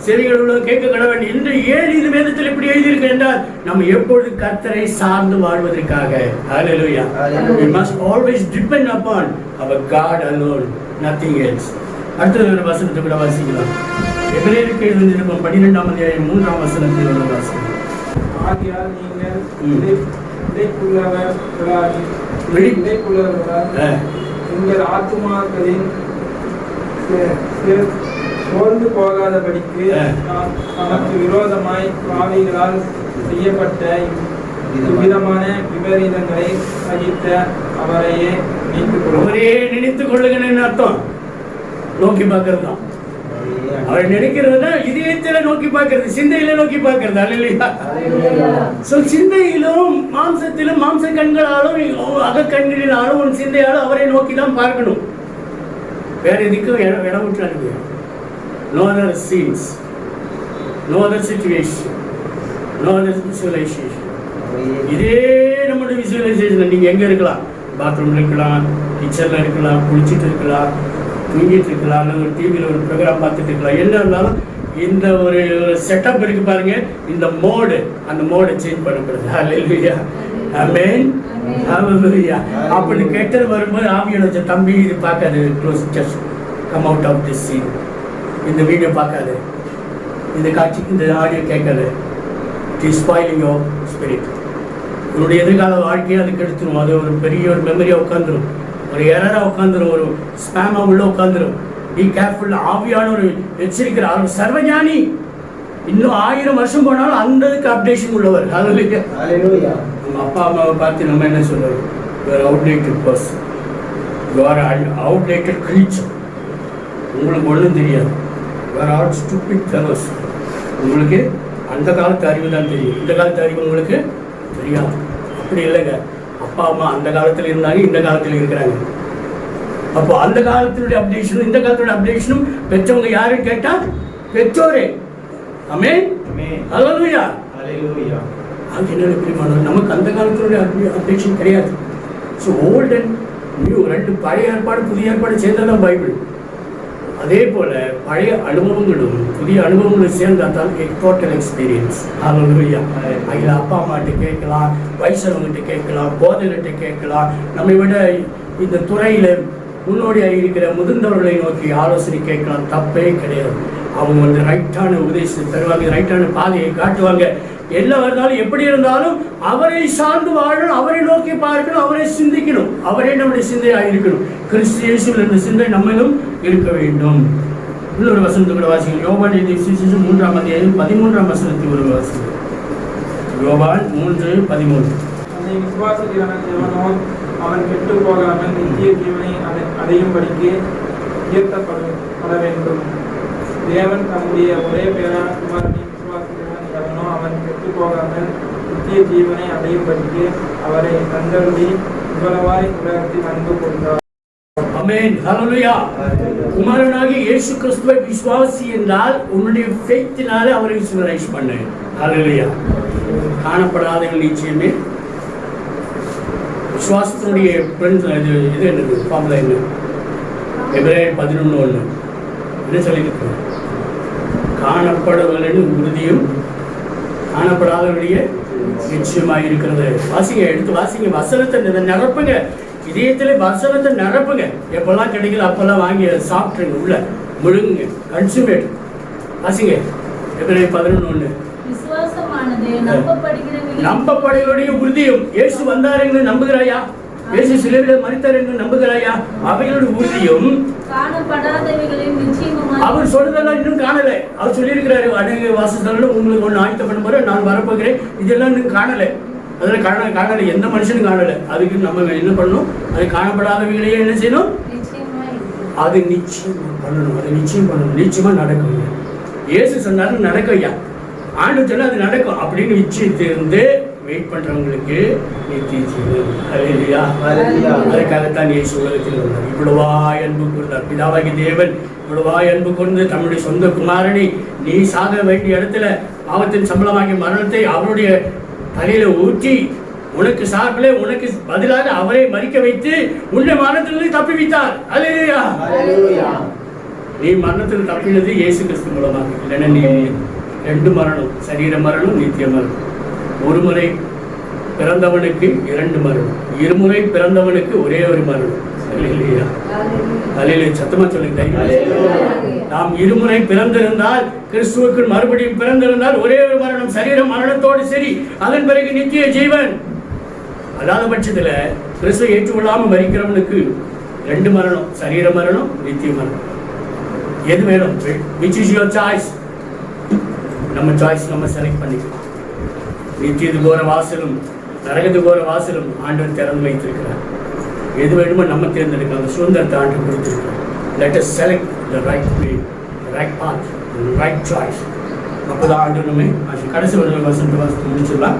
செவிகளுள்ள கேட்க கடவன் என்று ஏன் இது வேதத்தில் இப்படி எழுதியிருக்கு என்றால் நம்ம எப்பொழுது கர்த்தரை சார்ந்து வாழ்வதற்காக. Hallelujah. We must always depend upon our God alone, nothing else. அடுத்த ஒரு வசனத்தை கூட வாசிக்கலாம். எபிரேயருக்கு எழுதியிருக்கும் 12ஆம் அத்தியாயம் 3ஆம் வசனத்தில் உள்ள வாசகம். ஆகையால் நீங்கள் இடைக்குள்ளவர்களாகி உங்கள் ஆத்துமாக்களின் சோர்ந்து போகாதபடிக்கு நமக்கு விரோதமாய் பாவிகளால் செய்யப்பட்ட விதமான விபரீதங்களை சகித்த அவரையே நினைத்துக் கொள்ளுங்கன்னு அர்த்தம். நோக்கி பார்க்கறது தான். அவர் நினைக்கிறதுனா இதயத்தில நோக்கி பார்க்கிறது, சிந்தையில நோக்கி பார்க்கிறது. அல்லேலூயா. சோ சிந்தையிலும் மாம்சத்திலும் மாம்ச கண்களாலும் அக கண்களினாலும் உன் சிந்தையாலும் அவரை நோக்கி தான் பார்க்கணும். வேற எதுக்கும் இடம் விட்டுறாங்க. No other scenes, no other situation, no other visualization. இதே நம்மளுடைய விசுவலைசேஷன். நீங்க எங்க இருக்கலாம், பாத்ரூம்ல இருக்கலாம், கிச்சன்ல இருக்கலாம், குளிச்சுட்டு இருக்கலாம், தூங்கிட்டு இருக்கலாம், ஒரு டிவியில் ஒரு ப்ரோக்ராம் பார்த்துட்டு இருக்கலாம். என்ன இருந்தாலும் இந்த ஒரு செட்டப் இருக்கு பாருங்க. இந்த மோடு, அந்த மோடை சேஞ்ச் பண்ணக்கூடாது. ஹல்லேலூயா. ஆமென். ஹல்லேலூயா. அப்படி கெட்டது வரும்போது ஆவியான தம்பி இது பார்க்காது. Close just come out of this scene. இந்த வீடியோ பார்க்காது, இந்த காட்சிக்கு இந்த ஆடியோ கேட்காது. It is spoiling your spirit. உன்னுடைய எதிர்கால வாழ்க்கையை அதுக்கு எடுத்துரும். அது ஒரு பெரிய ஒரு மெமரியாக உட்காந்துரும், ஒரு எரராக உட்காந்துரும், ஒரு ஸ்பேமாக உள்ள உட்காந்துரும். Be careful. ஆவியான ஒரு எச்சரிக்கிறார். அவர் சர்வஞானி. இன்னும் 1000 வருஷம் போனாலும் அந்த அப்டேஷன் உள்ளவர். ஹல்லேலூயா. நம்ம அப்பா அம்மாவை பார்த்து நம்ம என்ன சொல்றோம்? You are outdated person, you are outdated creature. உங்களுக்கு ஒன்றும் தெரியாது. You are all stupid fellows. உங்களுக்கு அந்த காலத்து அறிவு தான் தெரியும், இந்த காலத்து அறிவு உங்களுக்கு தெரியாது. அப்படி இல்லைங்க. அப்பா அம்மா அந்த காலத்தில் இருந்தாங்க, இந்த காலத்தில் இருக்கிறாங்க. அப்போ அந்த காலத்தினுடைய அப்டேஷனும் இந்த காலத்தினுடைய அப்டேஷனும் பெற்றவங்க யாருன்னு கேட்டா பெற்றோரே. ஆமென். ஹல்லேலூயா. அது என்ன பிரியமானவர், நமக்கு அந்த காலத்தினுடைய அப்டேஷன் கிடையாது. ஸோ ஓல்ட் அண்ட் நியூ ரெண்டு, பழைய ஏற்பாடு புதிய ஏற்பாடு சேர்ந்ததான் பைபிள். அதே போல பழைய அனுபவங்களும் புதிய அனுபவங்களும் சேர்ந்தாதான் டோட்டல் எக்ஸ்பீரியன்ஸ். ஹல்லேலூயா. அதில் அப்பா அம்மாட்ட கேட்கலாம், வயசானவங்ககிட்ட கேட்கலாம், போதகர்கிட்ட கேட்கலாம். நம்மை விட இந்த துறையில முன்னோடியாக இருக்கிற முதிர்ந்தவர்களை நோக்கி ஆலோசனை கேட்கலாம். தப்பே கிடையாது. அவங்க ரைட்டான உபதேசத்தை தருவாங்க, ரைட்டான பாதையை காட்டுவாங்க. எல்லாம் இருந்தாலும் எப்படி இருந்தாலும் அவரை சார்ந்து வாழணும், அவரை நோக்கி பார்க்கணும், அவரை சிந்திக்கணும். அவரே நம்முடைய சிந்தையாக இருக்கணும். கிறிஸ்து இயேசுவில் இந்த சிந்தை நம்மளும் இருக்க வேண்டும். இன்னொரு வசனத்தை கூட வாசிக்கணும். யோவான் 3ஆம் அத்தியாயம் 13ஆம் வசனத்தில் ஒரு வாசிக்கணும். யோவான் 3:13. அதை விசுவாசிக்கிறவன் எவனோ அவன் கெட்டு போகாமல் நித்திய ஜீவனை அடையும்படிக்கு உயர்த்தப்பட வேண்டும். தேவன் தம்முடைய ஒரே பேரான குமாரனை விசுவாசிக்கிறவன் எவனோ அவன் கெட்டு போகாமல் நித்திய ஜீவனை அடையும்படிக்கு அவரை தந்தருளி இவ்வளவாய் உலகத்தில் அன்பு கொண்டார். ஆமென். ஹல்லேலூயா. குமாரனாகிய இயேசு கிறிஸ்துவை விசுவாசி என்றால் உன்னுடைய ஃபெய்த்தினாலே அவரை விசுவாசி பண்ணு. ஹல்லேலூயா. காணப்படாதவர்கள் நிச்சயமே விசுவாசத்தினுடைய இது என்னது ஃபார்முலா என்ன? எபிரேயர் 11:1 என்ன சொல்லியிருக்கோம்? காணப்படுவதின் உறுதியும் காணப்படாதவருடைய நிச்சயமாக இருக்கிறது. வாசிங்க, எடுத்து வாசிங்க, வசனத்தை நிரப்புங்க. இதயத்திலே வசனத்தை நிரப்புங்க. எப்பெல்லாம் கிடைக்கல அப்பெல்லாம் வாங்கி சாப்பிட்டுருங்க, உள்ள முழுங்குங்க, கன்சூமேட். வாசிங்க எபிரேயர் 11:1. நம்பப்படுகிறவருடைய உறுதியும். இயேசு வந்தார் என்று நம்புகிறாயா? இயேசு சிலுவையிலே மரித்தார் என்று நம்புகிறாயா? அவைகளோட உறுதியும். அவர் சொல்றதெல்லாம் இன்னும் காணல. அவர் சொல்லியிருக்கிறாரு, அநேக வாசஸ்தலங்கள் உங்களுக்கு ஒன்று ஆயத்த பண்ணும் போது நான் வரப்போகிறேன். இதெல்லாம் இன்னும் காணல. அதெல்லாம் காணல, எந்த மனுஷனும் காணல. அதுக்கு நம்ம என்ன பண்ணணும்? அது காணப்படாதவைகளையே என்ன செய்யணும்? அது நிச்சயம் பண்ணணும். அது நிச்சயம் பண்ணணும். நிச்சயமா நடக்கும். இயேசு சொன்னாலும் நடக்கும் ஐயா, ஆண்டு சொல்ல அது நடக்கும் அப்படின்னு நிச்சயத்திலிருந்து வெயிட் பண்றவங்களுக்கு நித்திய ஜீவன். அல்லேலூயா. அதற்காகத்தான் இயேசு உலகத்தில் வந்தார். இவ்வளவா அன்பு கூர்ந்தார் பிதாவாகிய தேவன். இவ்வளவா அன்பு கூர்ந்து தம்முடைய சொந்த குமாரனை நீ சாக வேண்டிய இடத்துல பாவத்தின் சம்பளமாகிய மரணத்தை அவருடைய தலையில ஊற்றி உனக்கு சார்பிலே உனக்கு பதிலாக அவரை மரிக்க வைத்து உன்னை மரணத்திலிருந்து தப்பி வைத்தார். அல்லேலூயா. நீ மரணத்தில் தப்பினது இயேசு கிறிஸ்து மூலமாக. இல்லைன்னா நீ 2 மரணம், சரீர மரணம், நித்திய மரணம். ஒரு முறை பிறந்தவனுக்கு 2 மரணம், இருமுறை பிறந்தவனுக்கு ஒரே ஒரு மரணம். அல்லேலூயா. அல்லேலூயா. சத்தமா சொல்லுங்க. நாம் இருமுறை பிறந்திருந்தால், கிறிஸ்துவுக்கு மறுபடியும் பிறந்திருந்தால் ஒரே ஒரு மரணம், சரீர மரணத்தோடு சரி. அதன் பிறகு நித்திய ஜீவன். அல்லாத பட்சத்துல கிறிஸ்துவை ஏற்றுக்கொள்ளாம மரிக்கிறவனுக்கு 2 மரணம், சரீர மரணம், நித்திய மரணம். எது வேணும்? which is your choice? நம்ம சாய்ஸ் நம்ம செலக்ட் பண்ணிக்கலாம். நித்தியத்துக்கு போற வாசலும் நரகத்துக்கு போற வாசலும் ஆண்டவர் திறந்து வைத்திருக்கிறார். எது வேணுமோ நம்ம தேர்ந்தெடுக்கலாம். அந்த சுதந்திரத்தை ஆண்டு கொடுத்திருக்கிறார். Let us select the right way, the right path, the right choice. அப்போதான் ஆண்டு நம்ம கடைசி ஒரு வசனத்தை முடிச்சிடலாம்.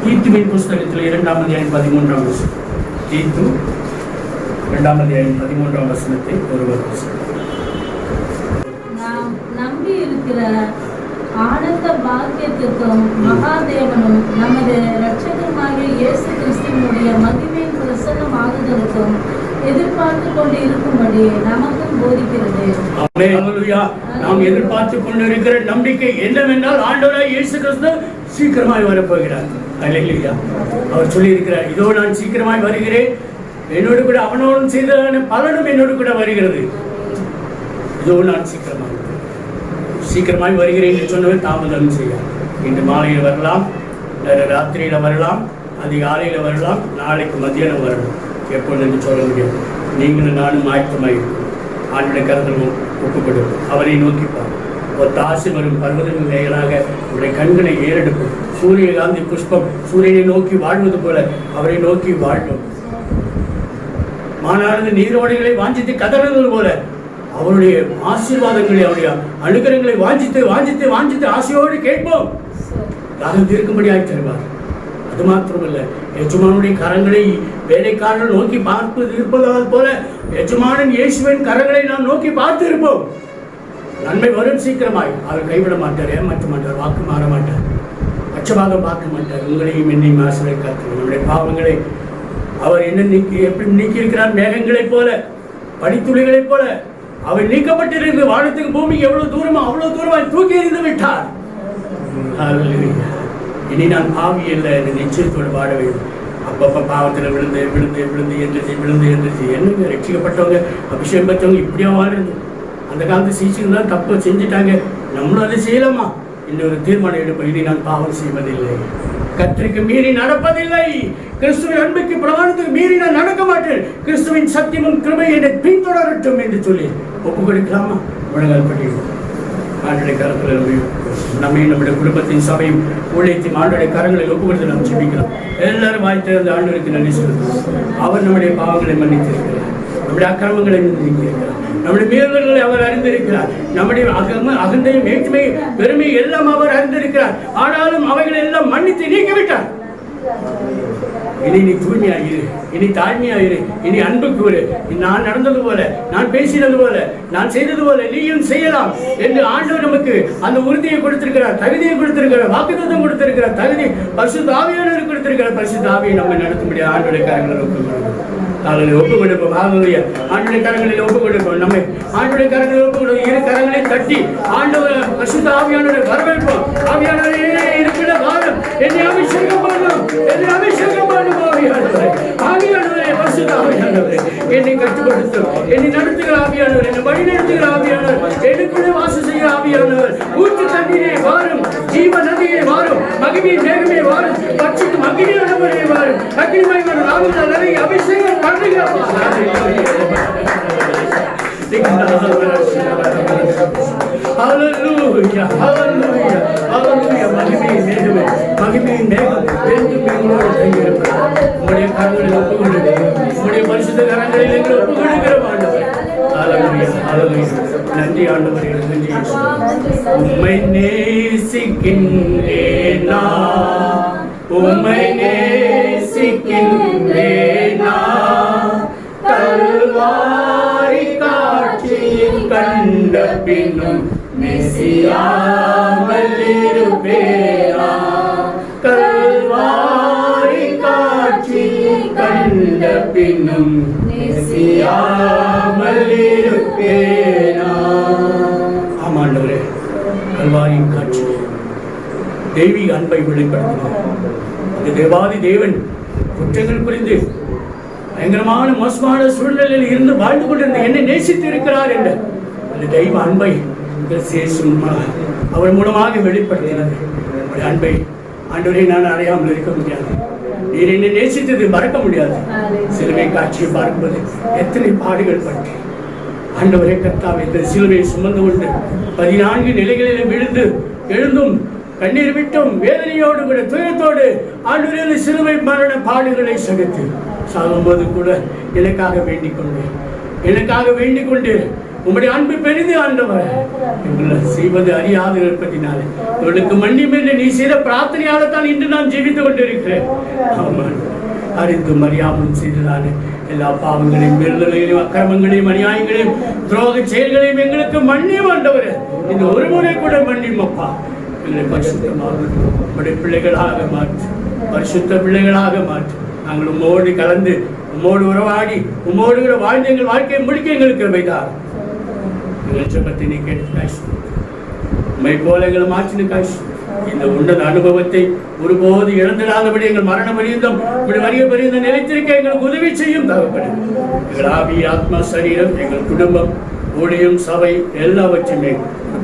தீத்துவின் புஸ்தகத்தில் 2ஆம் அத்தியாயம் 13ஆம் வசனம். தீத்து 2ஆம் அத்தியாயம் 13ஆம் வசனத்தை ஒருவர் நாம் நம்பி இருக்கிற ஆனந்த பாக்கியத்துக்கும் மகாதேவனும் நமது இரட்சகருமாகிய இயேசு கிறிஸ்துவினுடைய மகிமையின் பிரசன்னமாகுதலுக்கும் எதிர்பார்த்து கொண்டு இருக்கும்படி நமக்கும் போதிக்கிறது. நாம் எதிர்பார்த்து கொண்டு இருக்கிற நம்பிக்கை என்னவென்றால் ஆண்டவராய் இயேசு கிறிஸ்து சீக்கிரமாய் வரப்போகிறார். அல்லேலூயா. அவர் சொல்லி இருக்கிறார், இதோ நான் சீக்கிரமாய் வருகிறேன், என்னோடு கூட அவனோடு செய்த பலனும் என்னோடு கூட வருகிறது. இதோ நான் சீக்கிரமாய் வருகிறேன் என்று சொன்னவர் தாமதம் செய்யார். இன்று மாலையில் வரலாம், ராத்திரியில வரலாம், அதிகாலையில் வரலாம், நாளைக்கு மத்தியானம் வரலாம். எப்பொழுது என்று சொல்ல முடியாது. நீங்களும் நானும் ஆயத்தமாயிருக்கும். ஆண்டுடைய கருத்தில் ஒப்புக்கொடும். அவரை நோக்கிப்பார். ஒரு தாசி வரும் பர்வதங்கள் நேராக உடைய கண்களை ஏறெடுக்கும். சூரியகாந்தி புஷ்பம் சூரியனை நோக்கி வாழ்வது போல அவரை நோக்கி வாழ்வோம். மானானது நீரோடைகளை வாஞ்சித்து கதறுவது போல அவருடைய ஆசீர்வாதங்களை, அவருடைய அனுகிரகங்களை வாஞ்சித்து வாஞ்சித்து வாஞ்சித்து ஆசையோடு கேட்போம். தாகம் தீர்க்கும்படியாக தருவார். அது மாத்திரமல்ல, எஜமானுடைய கரங்களை வேலைக்காரர்கள் நோக்கி பார்ப்பது இருப்பது போல எஜமானன் இயேசுவின் கரங்களை நாம் நோக்கி பார்த்து இருப்போம். நன்மை வரும் சீக்கிரமாய். அவர் கைவிட மாட்டார், ஏமாற்ற மாட்டார், வாக்கு மாற மாட்டார், பட்சமாக பார்க்க மாட்டார். உங்களையும் என்னையும் ஆசீர்வதிக்கார். நம்முடைய பாவங்களை அவர் என்ன எப்படி நீக்கி இருக்கிறார்? மேகங்களைப் போல, பனித்துளிகளைப் போல அவர் நீக்கப்பட்டிருக்கு. வானத்துக்கு பூமிக்கு எவ்வளவு தூரமோ அவ்வளவு தூரமாய் தூக்கி எறிந்து விட்டார். இனி நான் பாவி இல்லை என்று நிச்சயத்தோடு வாழ வேண்டும். அப்பப்ப பாவத்தில் விழுந்து விழுந்து விழுந்து எந்திரிச்சு விழுந்து எந்திரிச்சு என்னங்க ரட்சிக்கப்பட்டவங்க அபிஷேகம் பெற்றவங்க இப்படியா வாழ்றது? அந்த காலத்து சீச்சுக்கு தான் தப்பு செஞ்சுட்டாங்க, நம்மளும் அதை செய்யலாமா? இன்னொரு தீர்மானம் எடுப்போம், இனி நான் பாவம் செய்வதில்லை, கர்த்தருக்கு மீறி நடப்பதில்லை, கிறிஸ்துவின் அன்புக்கு பிரமாணத்துக்கு மீறி நான் நடக்க மாட்டேன், கிறிஸ்துவின் சத்தியமும் கிருபை என்னை பின்தொடரட்டும் என்று சொல்லி ஒப்பு கொடுக்கலாமா? முழங்கால் படியும் ஆண்டுடைய கரத்தில் நம்மையும் நம்முடைய குடும்பத்தின் சபையும் ஊழியத்தின் ஆண்டுடைய கரங்களில் ஒப்பு கொடுத்து நாம் ஜெபிக்கலாம். எல்லாரும் வாய்த்திருந்த ஆண்டவருக்கு நன்றி சொல்லுங்கள். அவர் நம்முடைய பாவங்களை மன்னித்திருக்கிறார், நம்முடைய அக்கிரமங்களை மன்னித்திருக்கிறார், நம்முடைய மீறல்களை அவர் அறிந்திருக்கிறார், நம்முடைய அகந்தையும் வேற்றுமை பெருமை எல்லாம் அவர் அறிந்திருக்கிறார். ஆனாலும் அவைகளை எல்லாம் மன்னித்து நீக்கிவிட்டார். இனி நீ தூய்மையாயிரு, இனி தாழ்மையாயிரு, இனி அன்புக்கு வரு. நான் நடந்தது போல, நான் பேசினது போல, நான் செய்தது போல நீயும் செய்யலாம் என்று ஆண்டவர் நமக்கு அந்த உறுதியை கொடுத்திருக்கிறார், தகுதியை கொடுத்திருக்கிறார், வாக்குத்தத்தம் கொடுத்திருக்கிறார், தகுதி பரிசுத்த ஆவியானவர் கொடுத்திருக்கிறார். பரிசுத்த ஆவியை நம்ம நடத்த முடியாது. ஆண்டவருடைய கரங்களில் ஒப்பு கொடுப்போம். ஆண்டவருடைய கரங்களில் ஒப்பு கொடுப்போம். நம்மை ஆண்டவருடைய கரங்களில் ஒப்பு கொடுப்போம். இரு கரங்களை தட்டி ஆண்டவர் பரிசுத்த ஆவியானவரை வரவேற்போம். ஆவியானவரே இருக்கிற காலம் என்னை அபிஷேகம் பண்ணும், என்னை அபிஷேகம் பண்ணும் ஆவியானவரே. ஆவியானவரே, பரிசுத்த ஆவியானவரே, என்னை கட்டுப்படுத்தும், என்னை நடத்துகிற ஆவியானவர், என்னை வழி நடத்துகிற ஆவியானவர், எனக்குள்ளே வாசம் செய்கிற ஆவியானவர். ஊற்று தண்ணீரே வாரும், ஜீவ நதியே வாரும், மகிமையின் மேகமே வாரும், பட்சிக்கும் அக்னியானவரே வாரும், அக்னிமயமான நாமத்தால் நிறைய அபிஷேகம் பண்ணுகிறப்பா. Hallelujah, hallelujah, hallelujah. மகிமையின் மேகமே, மகிமையின் மேகம் என்றும் எங்களோடு தங்கியிருக்கிறார். உம்முடைய கரங்களில் ஒப்புக்கொள்கிறேன், உம்முடைய பரிசுத்த கரங்களில் எங்களை ஒப்புக்கொள்கிறோம் ஆண்டவரே. Hallelujah, hallelujah. நன்றி ஆண்டவரே, நன்றி. உம்மை நேசிக்கின்றேன் நான், உம்மை நேசிக்கின்றேன் நான், கல்வாரி காட்சியில் கண்ட பின்னும் மெசியாமல் இருப்பேனா, கல்வாரி காட்சியில் கண்ட பின்னும் மெசியாமல் இருப்பேனா. ஆமாண்டவரே, கல்வாரியின் காட்சி தெய்வீக அன்பை வெளிப்படுத்தினார். அந்த தேவாதி தேவன் குற்றங்கள் புரிந்து பயங்கரமான மோசமான சூழ்நிலையில் இருந்து வாழ்ந்து கொண்டிருந்த என்னை நேசித்து இருக்கிறார் என்ற அந்த தெய்வ அன்பை அவர் மூலமாக வெளிப்படுத்தினது. அன்பை ஆண்டவரை நான் அடையாமல் இருக்க முடியாது. நீர் என்னை நேசித்தது மறக்க முடியாது. சிலுவை காட்சியை பார்க்கும்போது எத்தனை பாடுகள் பற்றி ஆண்டவரே கர்த்தாவே, இந்த சிலுவையை சுமந்து கொண்டு 14 நிலைகளில் விழுந்து எழுந்தும் கண்ணீர் விட்டும் வேதனையோடு கூட துயரத்தோடு ஆண்டவரே சிலுவை மரண பாடுகளை சகித்து சாகும்போது கூட எனக்காக வேண்டிக் கொண்டு உம்முடைய அன்பு பெரிது ஆண்டவர். எங்களை செய்வது அறியாது இருப்பதினாலே இவளுக்கு மன்னியும் என்று நீ செய்த பிரார்த்தனையால்தான் இன்று நான் ஜீவித்துக் கொண்டிருக்கிறேன். ஆமாம், அறிந்தும் அறியாமலும் செய்ததானே எல்லா பாவங்களையும், மீறுதல்களையும், அக்கிரமங்களையும், அநியாயங்களையும், துரோக செயல்களையும் எங்களுக்கு மன்னியும் ஆண்டவர். இந்த ஒரு முறை கூட மன்னியும் அப்பா. எங்களை பரிசுத்தமாக உம்முடைய பிள்ளைகளாக மாற்று, பரிசுத்த பிள்ளைகளாக மாற்று. நாங்கள் உம்மோடு கலந்து, உம்மோடு உறவாடி, உம்மோடு கூட வாழ்ந்து எங்கள் வாழ்க்கையை முடிக்க எங்களுக்கு வைத்தார். எங்கள் ஜெபத்தை நீ கேட்டு காசு உண்மை போல எங்களை மாற்றின காசு. இந்த உன்னத அனுபவத்தை ஒருபோது இழந்திடாதபடி எங்கள் மரண பரியந்தம், வரிய பரியந்தம் நிலைத்திருக்க எங்களுக்கு உதவி செய்யும் தகப்பனே. எங்கள் ஆவி, ஆத்மா, சரீரம், எங்கள் குடும்பம், ஊழியம், சபை எல்லாவற்றையுமே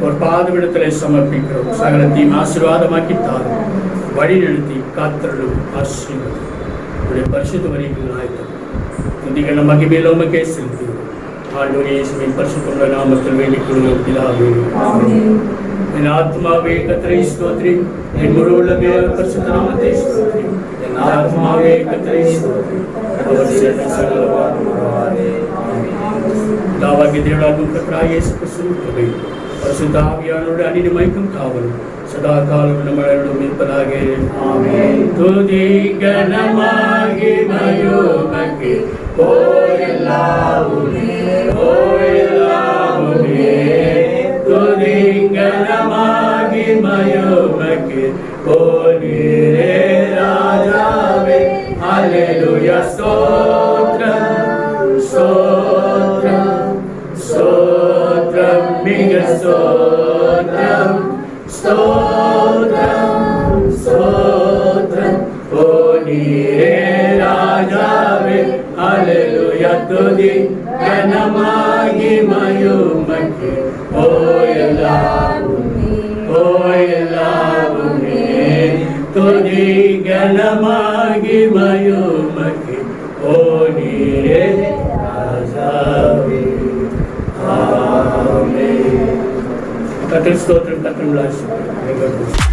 ஒரு பாதவிடத்திலே சமர்ப்பிக்கிறோம். சகலத்தையும் ஆசீர்வாதமாக்கி தாரும், வழி நிறுத்தி காத்தருளும், ஆசீர்வாதம். உடைய பரிசுத்த வரிகள் ஆயத்தம் துதிகளை மகிமையில உமக்கே செலுத்துகிறோம். ஆண்டவரே இயேசுவின் பரிசுத்த நாமத்தில் வேண்டிக் கொள்கிறோம் பிதாவே, ஆமென். என் ஆத்மாவே கர்த்தரை ஸ்தோத்திரி, என் முழு உள்ளமே பரிசுத்த நாமத்தை ஸ்தோத்திரி. என் ஆத்மாவே கர்த்தரை ஸ்தோத்திரி, அவர் செய்த சகல உபகாரங்களுக்காக. ஆமென். தாவாகிய தேவனாகிய கர்த்தராகிய இயேசு கிறிஸ்துவின் கிருபை, பரிசுத்த ஆவியானவருடைய அநிதிமைக்கும் காவலும் சதா காலம் நம்மளோடும் இருப்பதாக. ஆமென். துதி கனமாகி மகிமைக்கு போயெல்லாவுமே, போயெல்லாவுமே. துதி கனமாகி மகிமைக்கு போனீரே ராஜாவே. ஹல்லேலூயா. ஸ்தோத்திரம், ஸ்தோத்திரம், ஸ்தோத்திரம், மிக ஸ்தோத்திரம், ஸ்தோத்திரம், ஸ்தோத்திரம். ஓ நீரே ராஜாவே. ஹல்லேலூயா. துதி கனமாகி மகிமைக்கு போயெல்லாவுமே, போயெல்லாவுமே. துதி கனமாகி மகிமைக்கு ஓ நீரே ராஜாவே. ஆமென். கர்த்தர் ஸ்தோத்திரம், கர்த்தர் ஆசீர்வதிப்பார்.